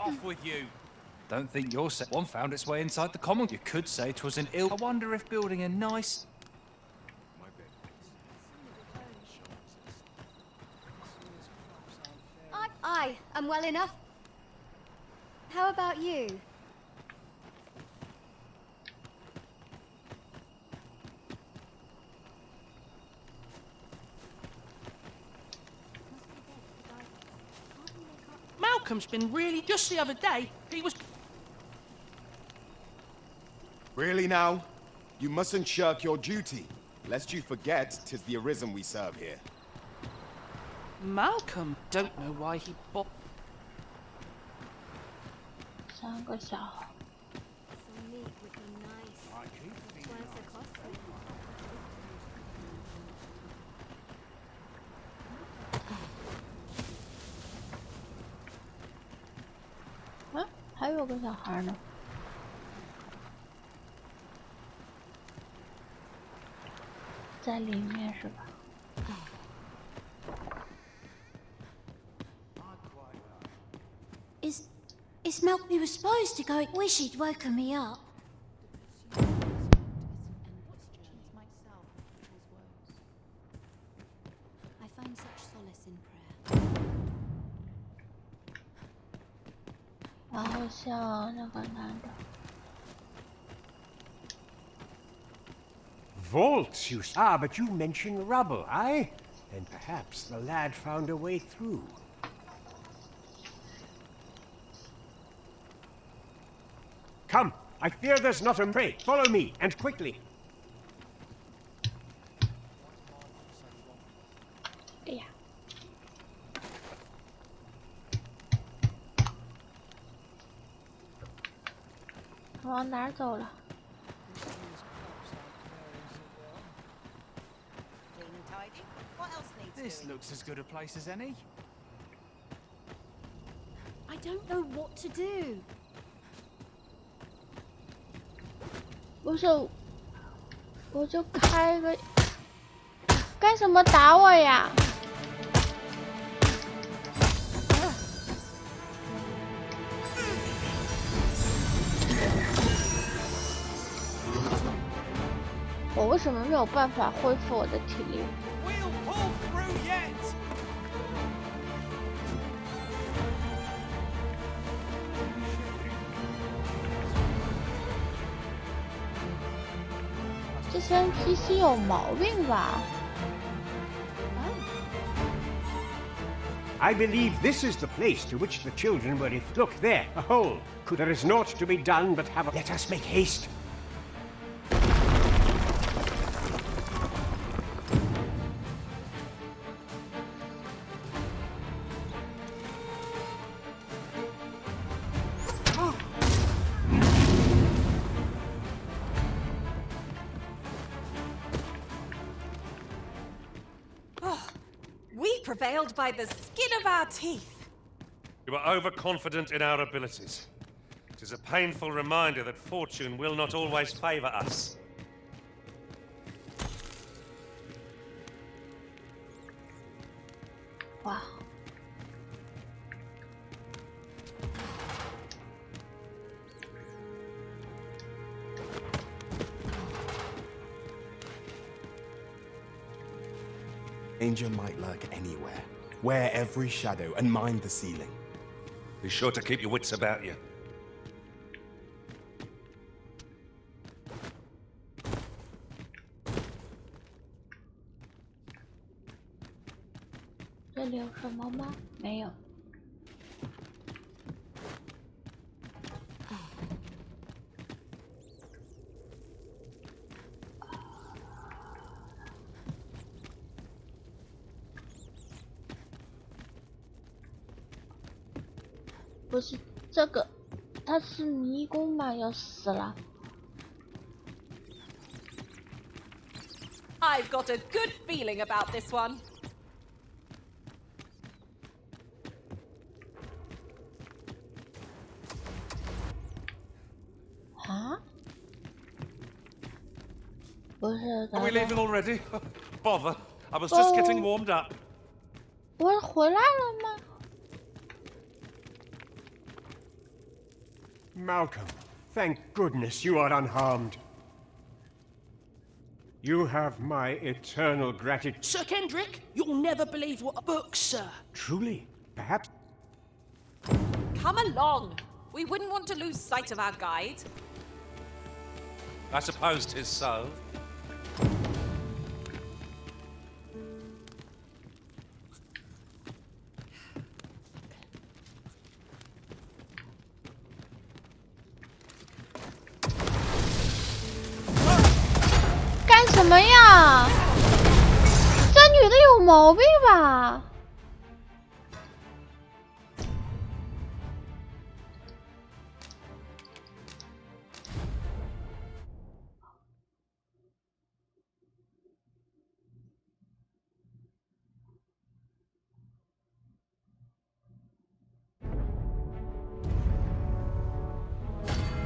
Off with you. Don't think your set one found its way inside the common. You could say 'twas an ill. I wonder if building a nice. I am well enough. How about you? Malcolm's been really... Just the other day, he was... Really now? You mustn't shirk your duty, lest you forget 'tis the Arisen we serve here. Malcolm, don't know why he bought... 3个小孩。 啊，还有个小孩呢。在里面是吧？ Is Malcolm? We were supposed to go. Wish he'd woken me up. I find such solace in prayer. 然后像那个男的。 Vaults, you... Ah, but you mentioned rubble, aye? And perhaps the lad found a way through. Come, I fear there's not a prey. Follow me, and quickly. 哎呀！往哪儿走了？ This looks as good a place as any. I don't know what to do. 不是，我就开个，干什么打我呀？我为什么没有办法恢复我的体力？ 这些 NPC 有毛病吧？ I believe this is the place to which the children were if. Look there, a hole. There is naught to be done but have a. Let us make haste. We prevailed by the skin of our teeth. You are overconfident in our abilities. It is a painful reminder that fortune will not always favor us. Wow. Danger might lurk anywhere. Wear every shadow and mind the ceiling. Be sure to keep your wits about you.这里有什么吗？没有。不是这个，它是迷宫吧？要死了！ I've got a good feeling about this one. 啊？不是。Are we leaving already? Bother. I was just getting warmed up. 我回来了吗？ Malcolm, thank goodness you are unharmed. You have my eternal gratitude. Sir Kendrick, you'll never believe what a book, sir. Truly, perhaps. Come along. We wouldn't want to lose sight of our guide. I suppose 'tis so. "干什么呀？这女的有毛病吧？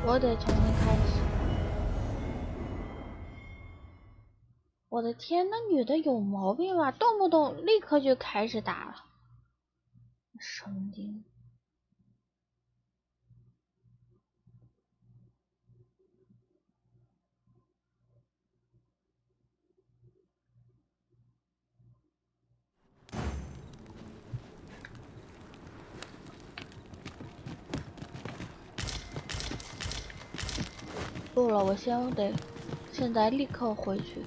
我得重新开始。我的天，那女的有毛病吧？动不动立刻就开始打了，神经！不了，我现在立刻回去。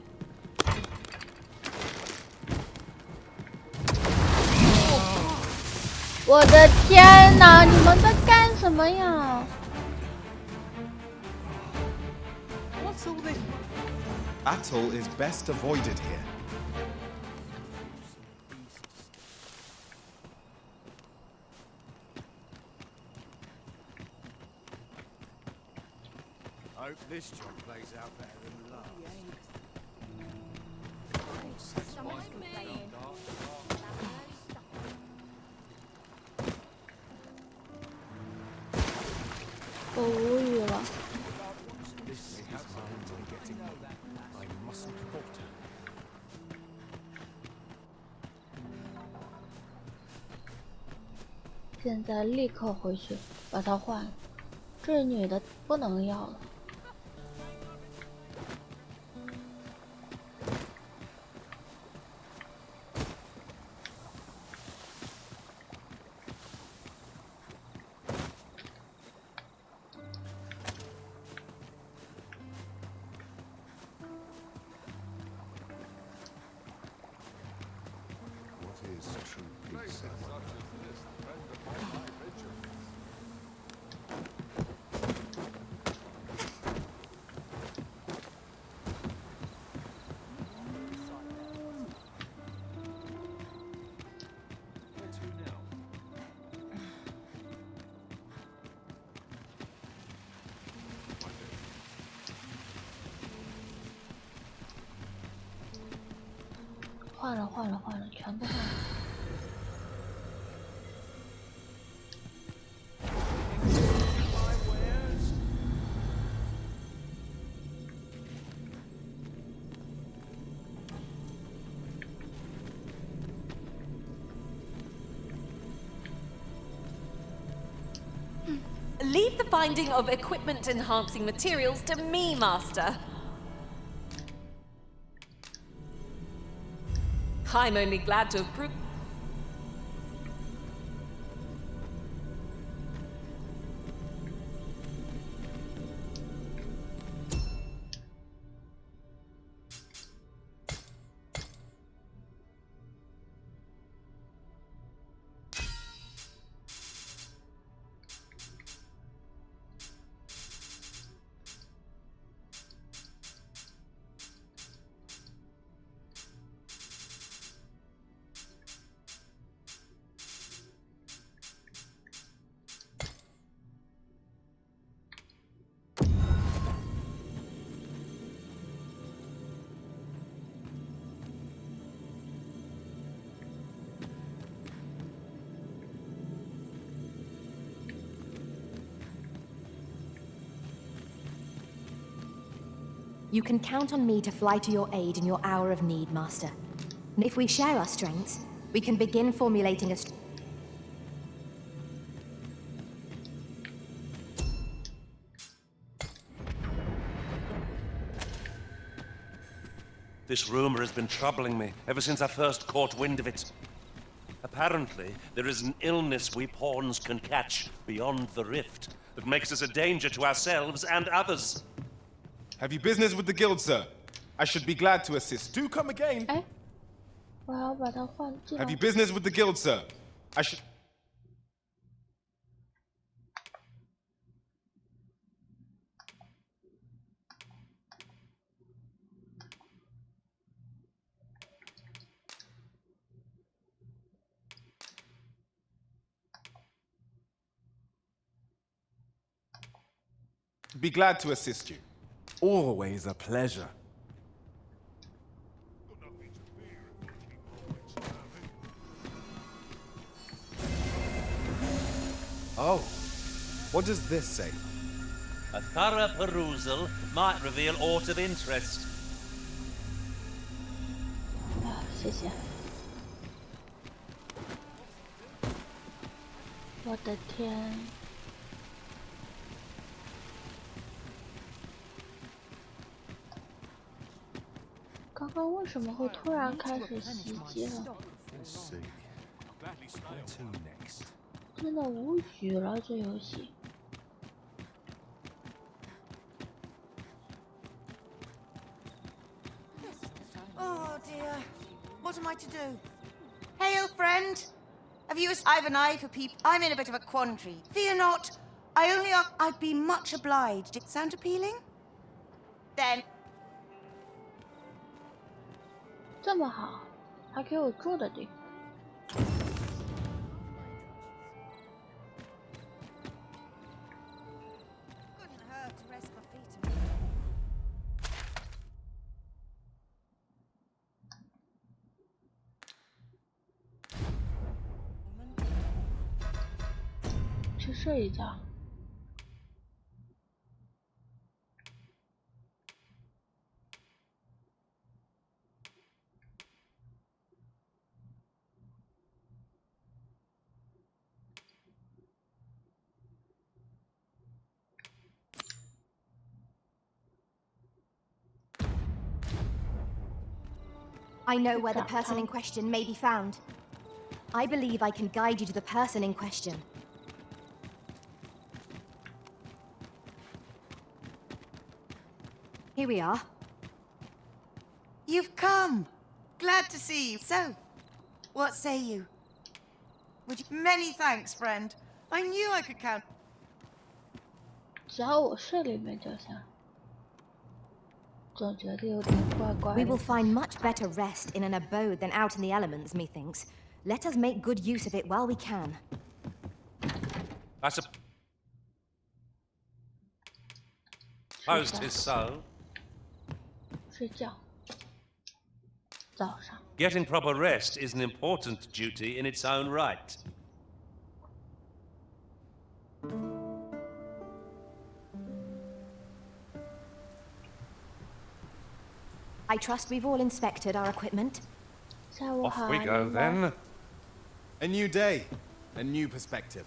我的天哪！你们在干什么呀？ What's all this? Battle is best avoided here. I hope this job plays out better than last.我无语了。 现在立刻回去把它换了，这女的不能要了。What is true 换了，全部换了。Leave the finding of equipment-enhancing materials to me, Master. I'm only glad to have proved... You can count on me to fly to your aid in your hour of need, Master. And if we share our strengths, we can begin formulating a... This rumor has been troubling me ever since I first caught wind of it. Apparently, there is an illness we pawns can catch beyond the rift that makes us a danger to ourselves and others. Have you business with the guild, sir? I should be glad to assist. Do come again. 哎，我要把它换进来。 Have you business with the guild, sir? I should... Be glad to assist you. Always a pleasure. Oh, what does this say? A thorough perusal might reveal aught of interest. 啊，谢谢。我的天！ 刚刚为什么会突然开始袭击了？真的无语了，这游戏。 Oh dear. What am I to do? Hail, friend. Have you... I've an eye for people. I'm in a bit of a quandary. Fear not. I'd be much obliged. Sound appealing? Then... 这么好，还给我住的地方。去睡一觉。 I know where the person in question may be found. I believe I can guide you to the person in question. Here we are. You've come. Glad to see you. So, what say you? Would you? Many thanks, friend. I knew I could count. 只要我睡里面就行。总觉得有点怪怪的。 We will find much better rest in an abode than out in the elements, methinks. Let us make good use of it while we can. I suppose 'tis so. 睡觉。早上。 Getting proper rest is an important duty in its own right. I trust we've all inspected our equipment. Off we go then. A new day, a new perspective.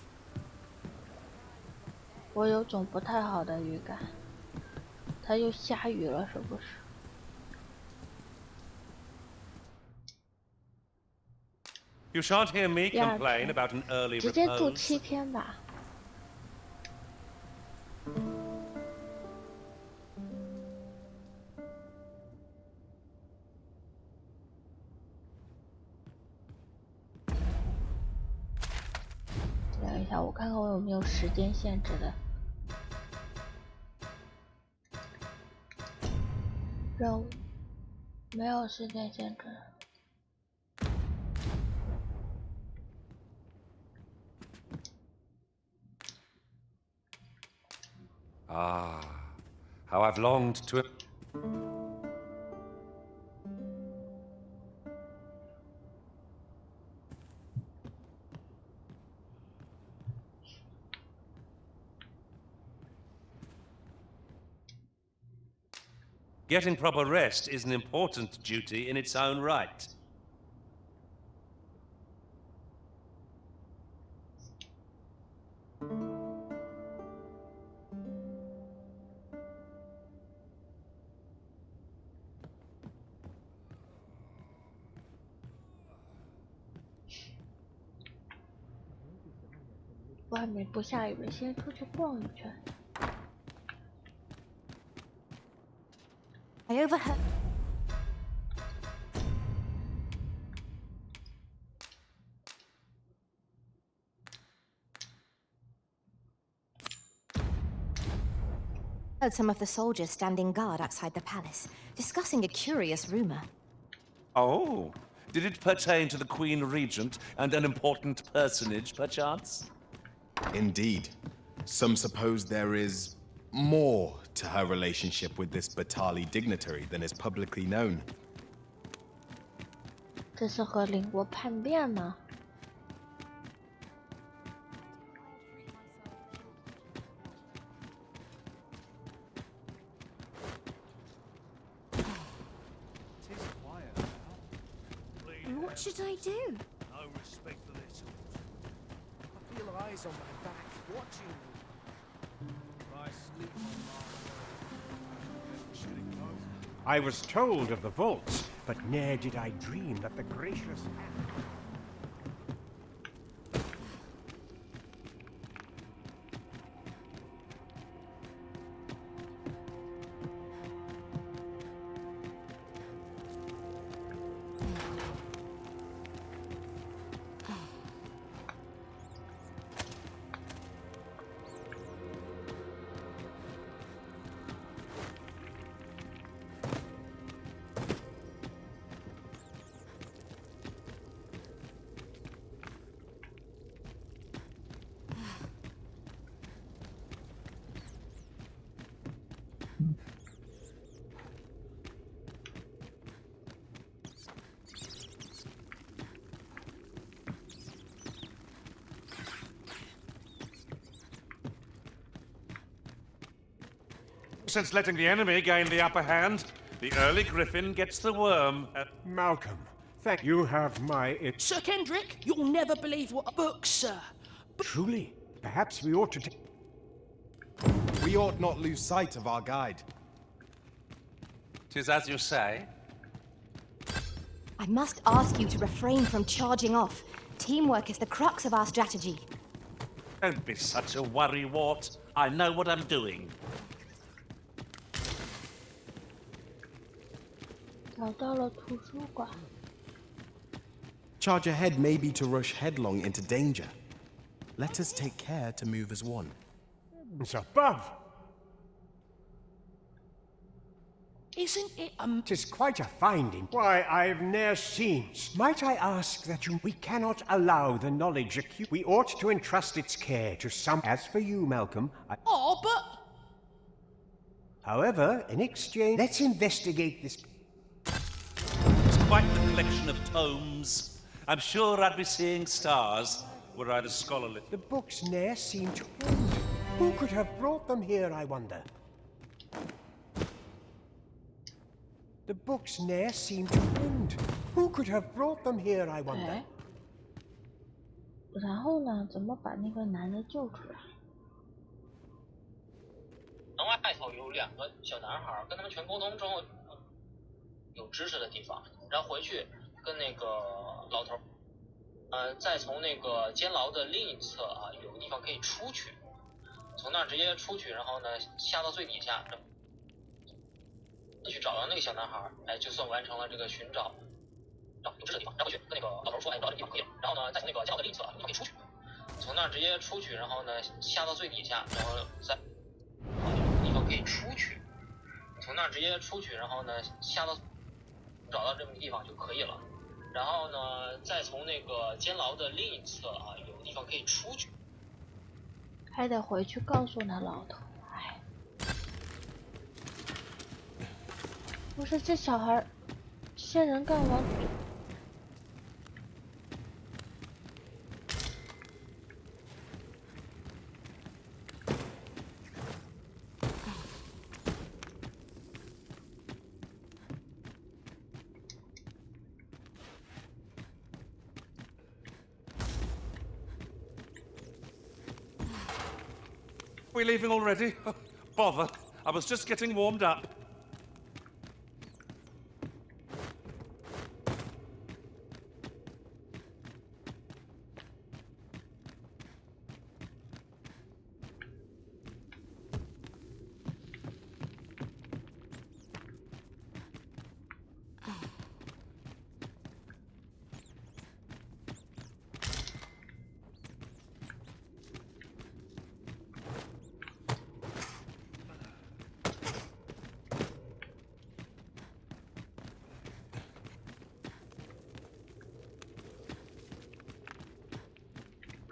我有种不太好的预感，它又下雨了，是不是？ You shan't hear me complain about an early repose. 直接住7天吧。等一下，我看看我有没有时间限制的任务，没有时间限制。 Ah, how I've longed to... Getting proper rest is an important duty in its own right. "外面不下雨了，先出去逛一圈。 I overheard. Heard some of the soldiers standing guard outside the palace, discussing a curious rumor. Oh, did it pertain to the Queen Regent and an important personage, perchance? Indeed. Some suppose there is more to her relationship with this Batali dignitary than is publicly known. 这是和邻国叛变吗？ What should I do? No respect for their tools. I feel eyes on my back, watching me. I sleep on my I was told of the vaults, but ne'er did I dream that the gracious hand... Since letting the enemy gain the upper hand, the early griffin gets the worm. Malcolm, thank you. Have my... Sir Kendrick, you'll never believe what a book, sir. Truly, perhaps we ought to... We ought not lose sight of our guide. 'Tis as you say. I must ask you to refrain from charging off. Teamwork is the crux of our strategy. Don't be such a worrywart. I know what I'm doing. 找到了图书馆。Charge ahead may be to rush headlong into danger. Let us take care to move as one. It's above. Isn't it, Tis quite a finding. Why, I've ne'er seen. Might I ask that we cannot allow the knowledge we ought to entrust its care to some. As for you, Malcolm, Oh, but... However, in exchange, let's investigate this. It's quite the collection of tomes. I'm sure I'd be seeing stars were I the scholarly. The books ne'er seem to end. Who could have brought them here, I wonder? The books ne'er seem to end. Who could have brought them here, I wonder? 然后呢？怎么把那个男的救出来？门外头有2个小男孩，跟他们全沟通之后，有知识的地方，然后回去跟那个老头，再从那个监牢的另一侧啊，有个地方可以出去，从那儿直接出去，然后呢下到最底下，去找到那个小男孩，哎，就算完成了这个寻找有知识的地方，然后回去跟那个老头说，哎，找到这个地方可以了，然后呢再从那个监牢的另一侧啊，有地方可以出去，从那儿直接出去，然后呢下到最底下，然后再地方可以出去，从那儿直接出去，然后呢下到找到这么个地方就可以了，然后呢再从那个监牢的另一侧啊，有个地方可以出去，还得回去告诉那老头。哎，不是这小孩仙人干完。We leaving already? Oh, bother. I was just getting warmed up.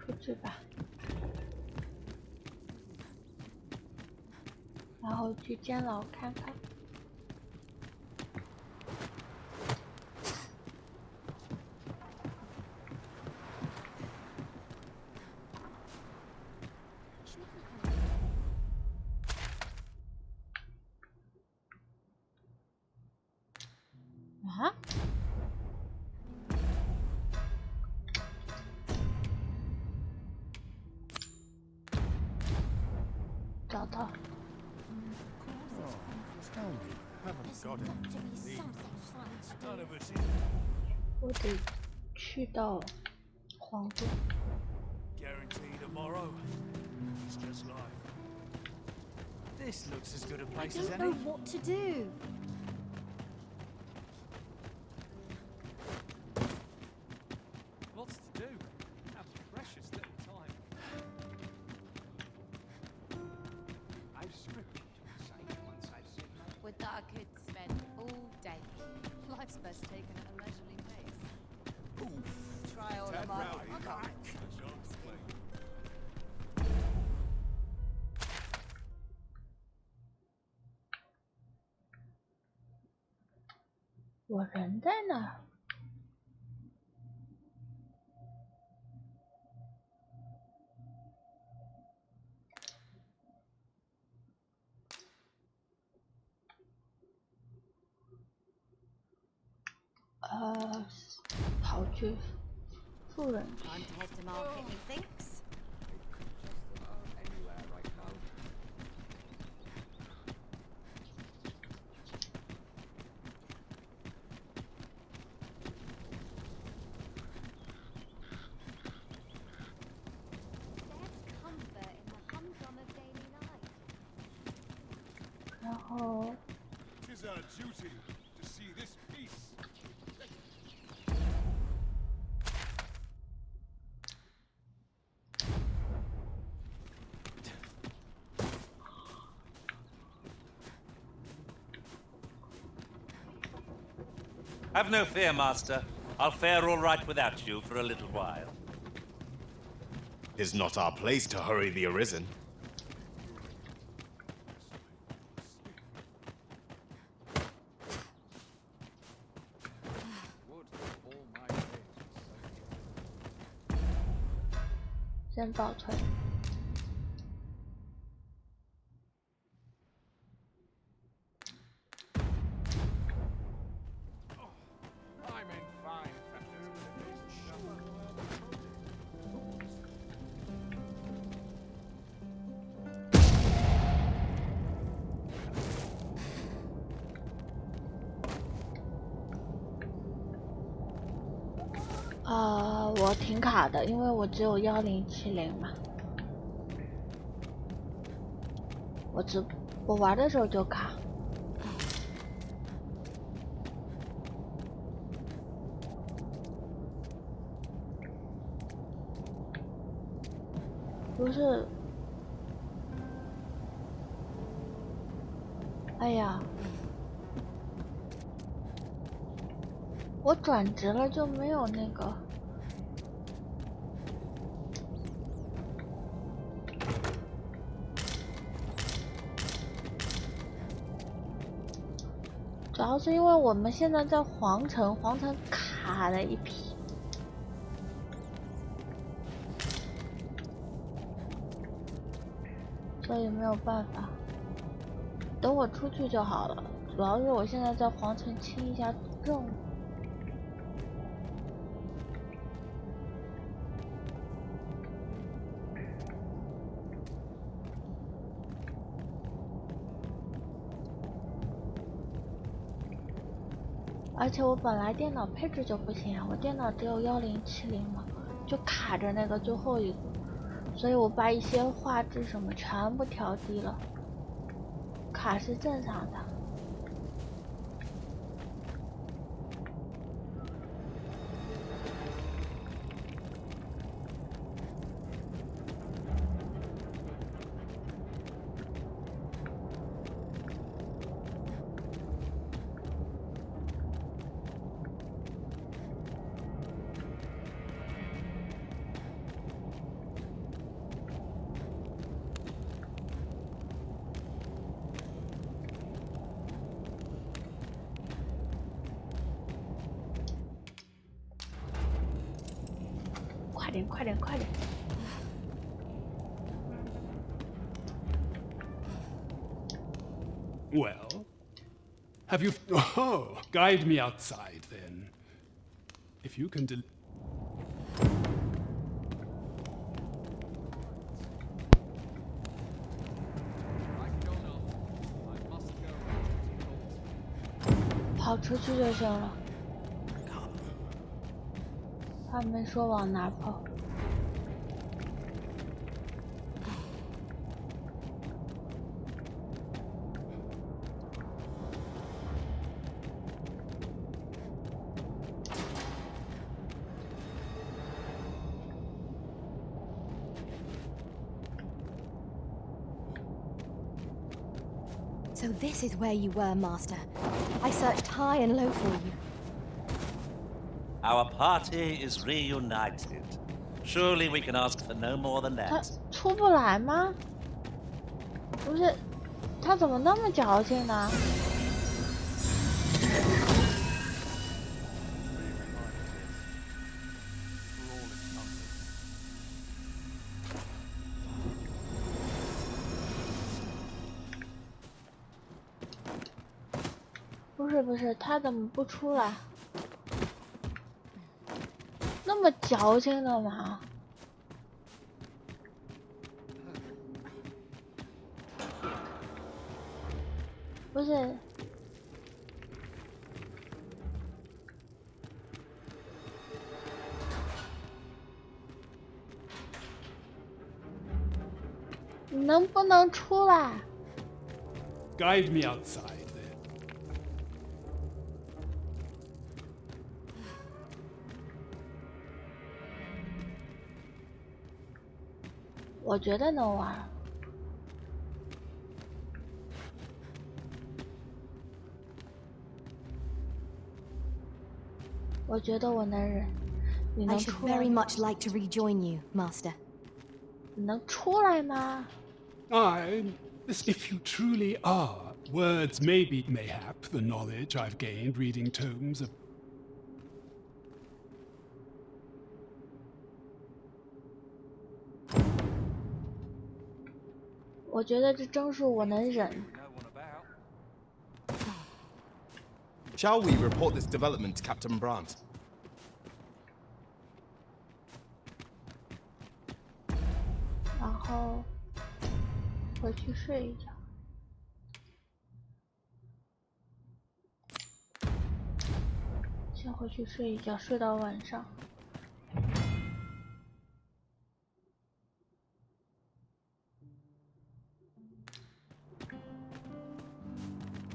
出去吧，然后去监牢看看。啊？找到。我得去到皇宫。Guarantee tomorrow. It's just life. This looks as good a I place as don't any. know what to do. Lots to do. Have precious little time. I've scripted to recite once I've said my. Would that I could spend all day here. Life's best taken at a leisurely pace. Try all of our... I 我人在哪儿？跑去富人区。 Time to head to market, methinks. Anywhere right now. There's comfort in the humdrum of daily life. 然后 'Tis our duty to see this peace. Have no fear, Master. I'll fare all right without you for a little while. It's not our place to hurry the Arisen.先保存。我挺卡的，因为我只有1070嘛。我玩的时候就卡。不是。哎呀。我转职了就没有那个。主要是因为我们现在在皇城，皇城卡了一批，所以没有办法。等我出去就好了。主要是我现在在皇城清一下任务。而且我本来电脑配置就不行啊，我电脑只有1070嘛，就卡着那个最后一个，所以我把一些画质什么全部调低了，卡是正常的。快点！ Well, have you... Oh, guide me outside, then. If you can跑出去就行了。他没说往哪跑。So this is where you were, Master. I searched high and low for you. Our party is reunited. Surely we can ask for no more than that. 他出不来吗？不是，他怎么那么矫情呢？不是，他怎么不出来？那么矫情的吗？不是，你能不能出来 guide me outside. 我觉得能玩。我觉得我能忍。你 I 能 should 出来 very 吗？ much like to rejoin you, Master. 你能出来吗？ If you truly are, words may be mayhap the knowledge I've gained reading tomes of. 我觉得这正是我能忍。 Shall we report this development to Captain Brandt? 然后回去睡一觉。先回去睡一觉，睡到晚上。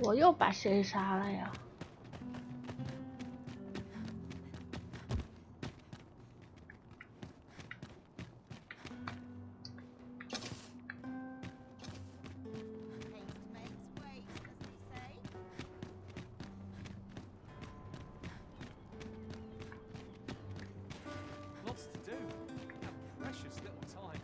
我又把谁杀了呀？ Lots to do. And precious little time.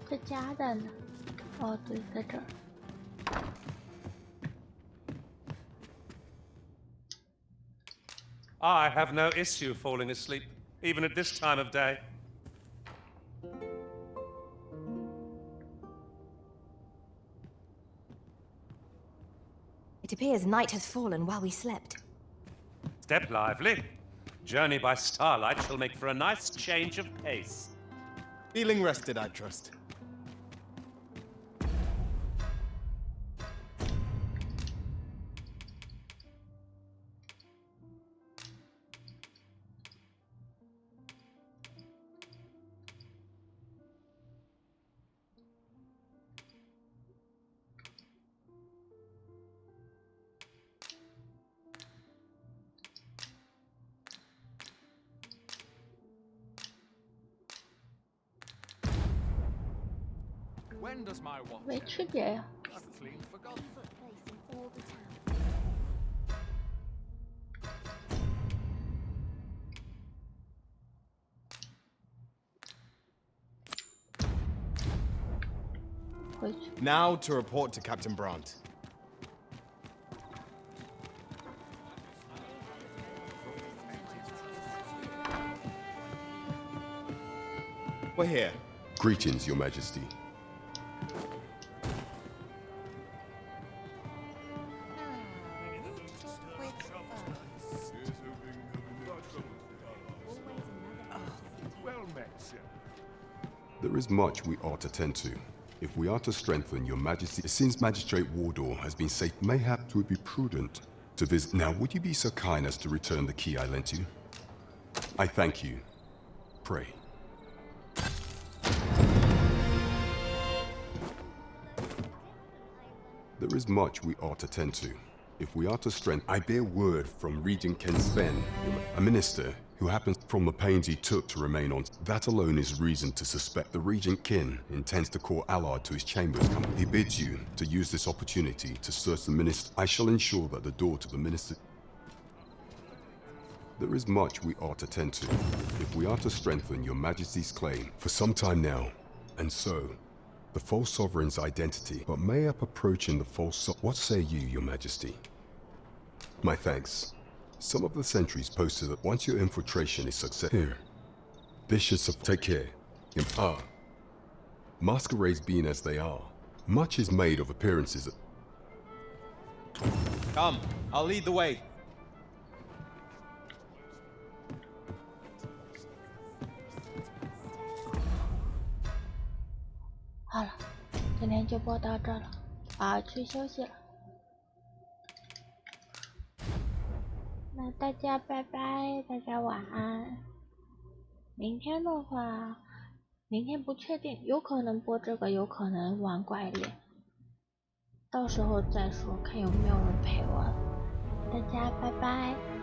这夹的呢？哦，对，在这儿。 I have no issue falling asleep, even at this time of day. It appears night has fallen while we slept. Step lively. Journey by starlight shall make for a nice change of pace. Feeling rested, I trust. When does my watch 没区别呀。 I've clean forgotten. 回去。 Now to report to Captain Brandt. We're here. Greetings, Your Majesty. Well met, sir. There is much we ought to tend to. If we are to strengthen Your Majesty, since Magistrate Wardor has been safe, mayhap it would be prudent to visit. Now, would you be so kind as to return the key I lent you? I thank you. Pray. There is much we ought to tend to. If we are to strengthen, I bear word from Regent Ken Sven, a minister who happens from the pains he took to remain on. That alone is reason to suspect the Regent Kin intends to call Allard to his chambers. He bids you to use this opportunity to search the minister. I shall ensure that the door to the minister... There is much we ought to tend to. If we are to strengthen Your Majesty's claim for some time now, and so, the false sovereign's identity, but may up approaching the false what say you, Your Majesty? My thanks. Some of the sentries posted that once your infiltration is successful. Here. This should take care. Masquerades being as they are, much is made of appearances. Come, I'll lead the way. 好了，今天就播到这了，我要去休息了。那大家拜拜，大家晚安。明天的话，明天不确定，有可能播这个，有可能玩怪猎，到时候再说，看有没有人陪我。大家拜拜。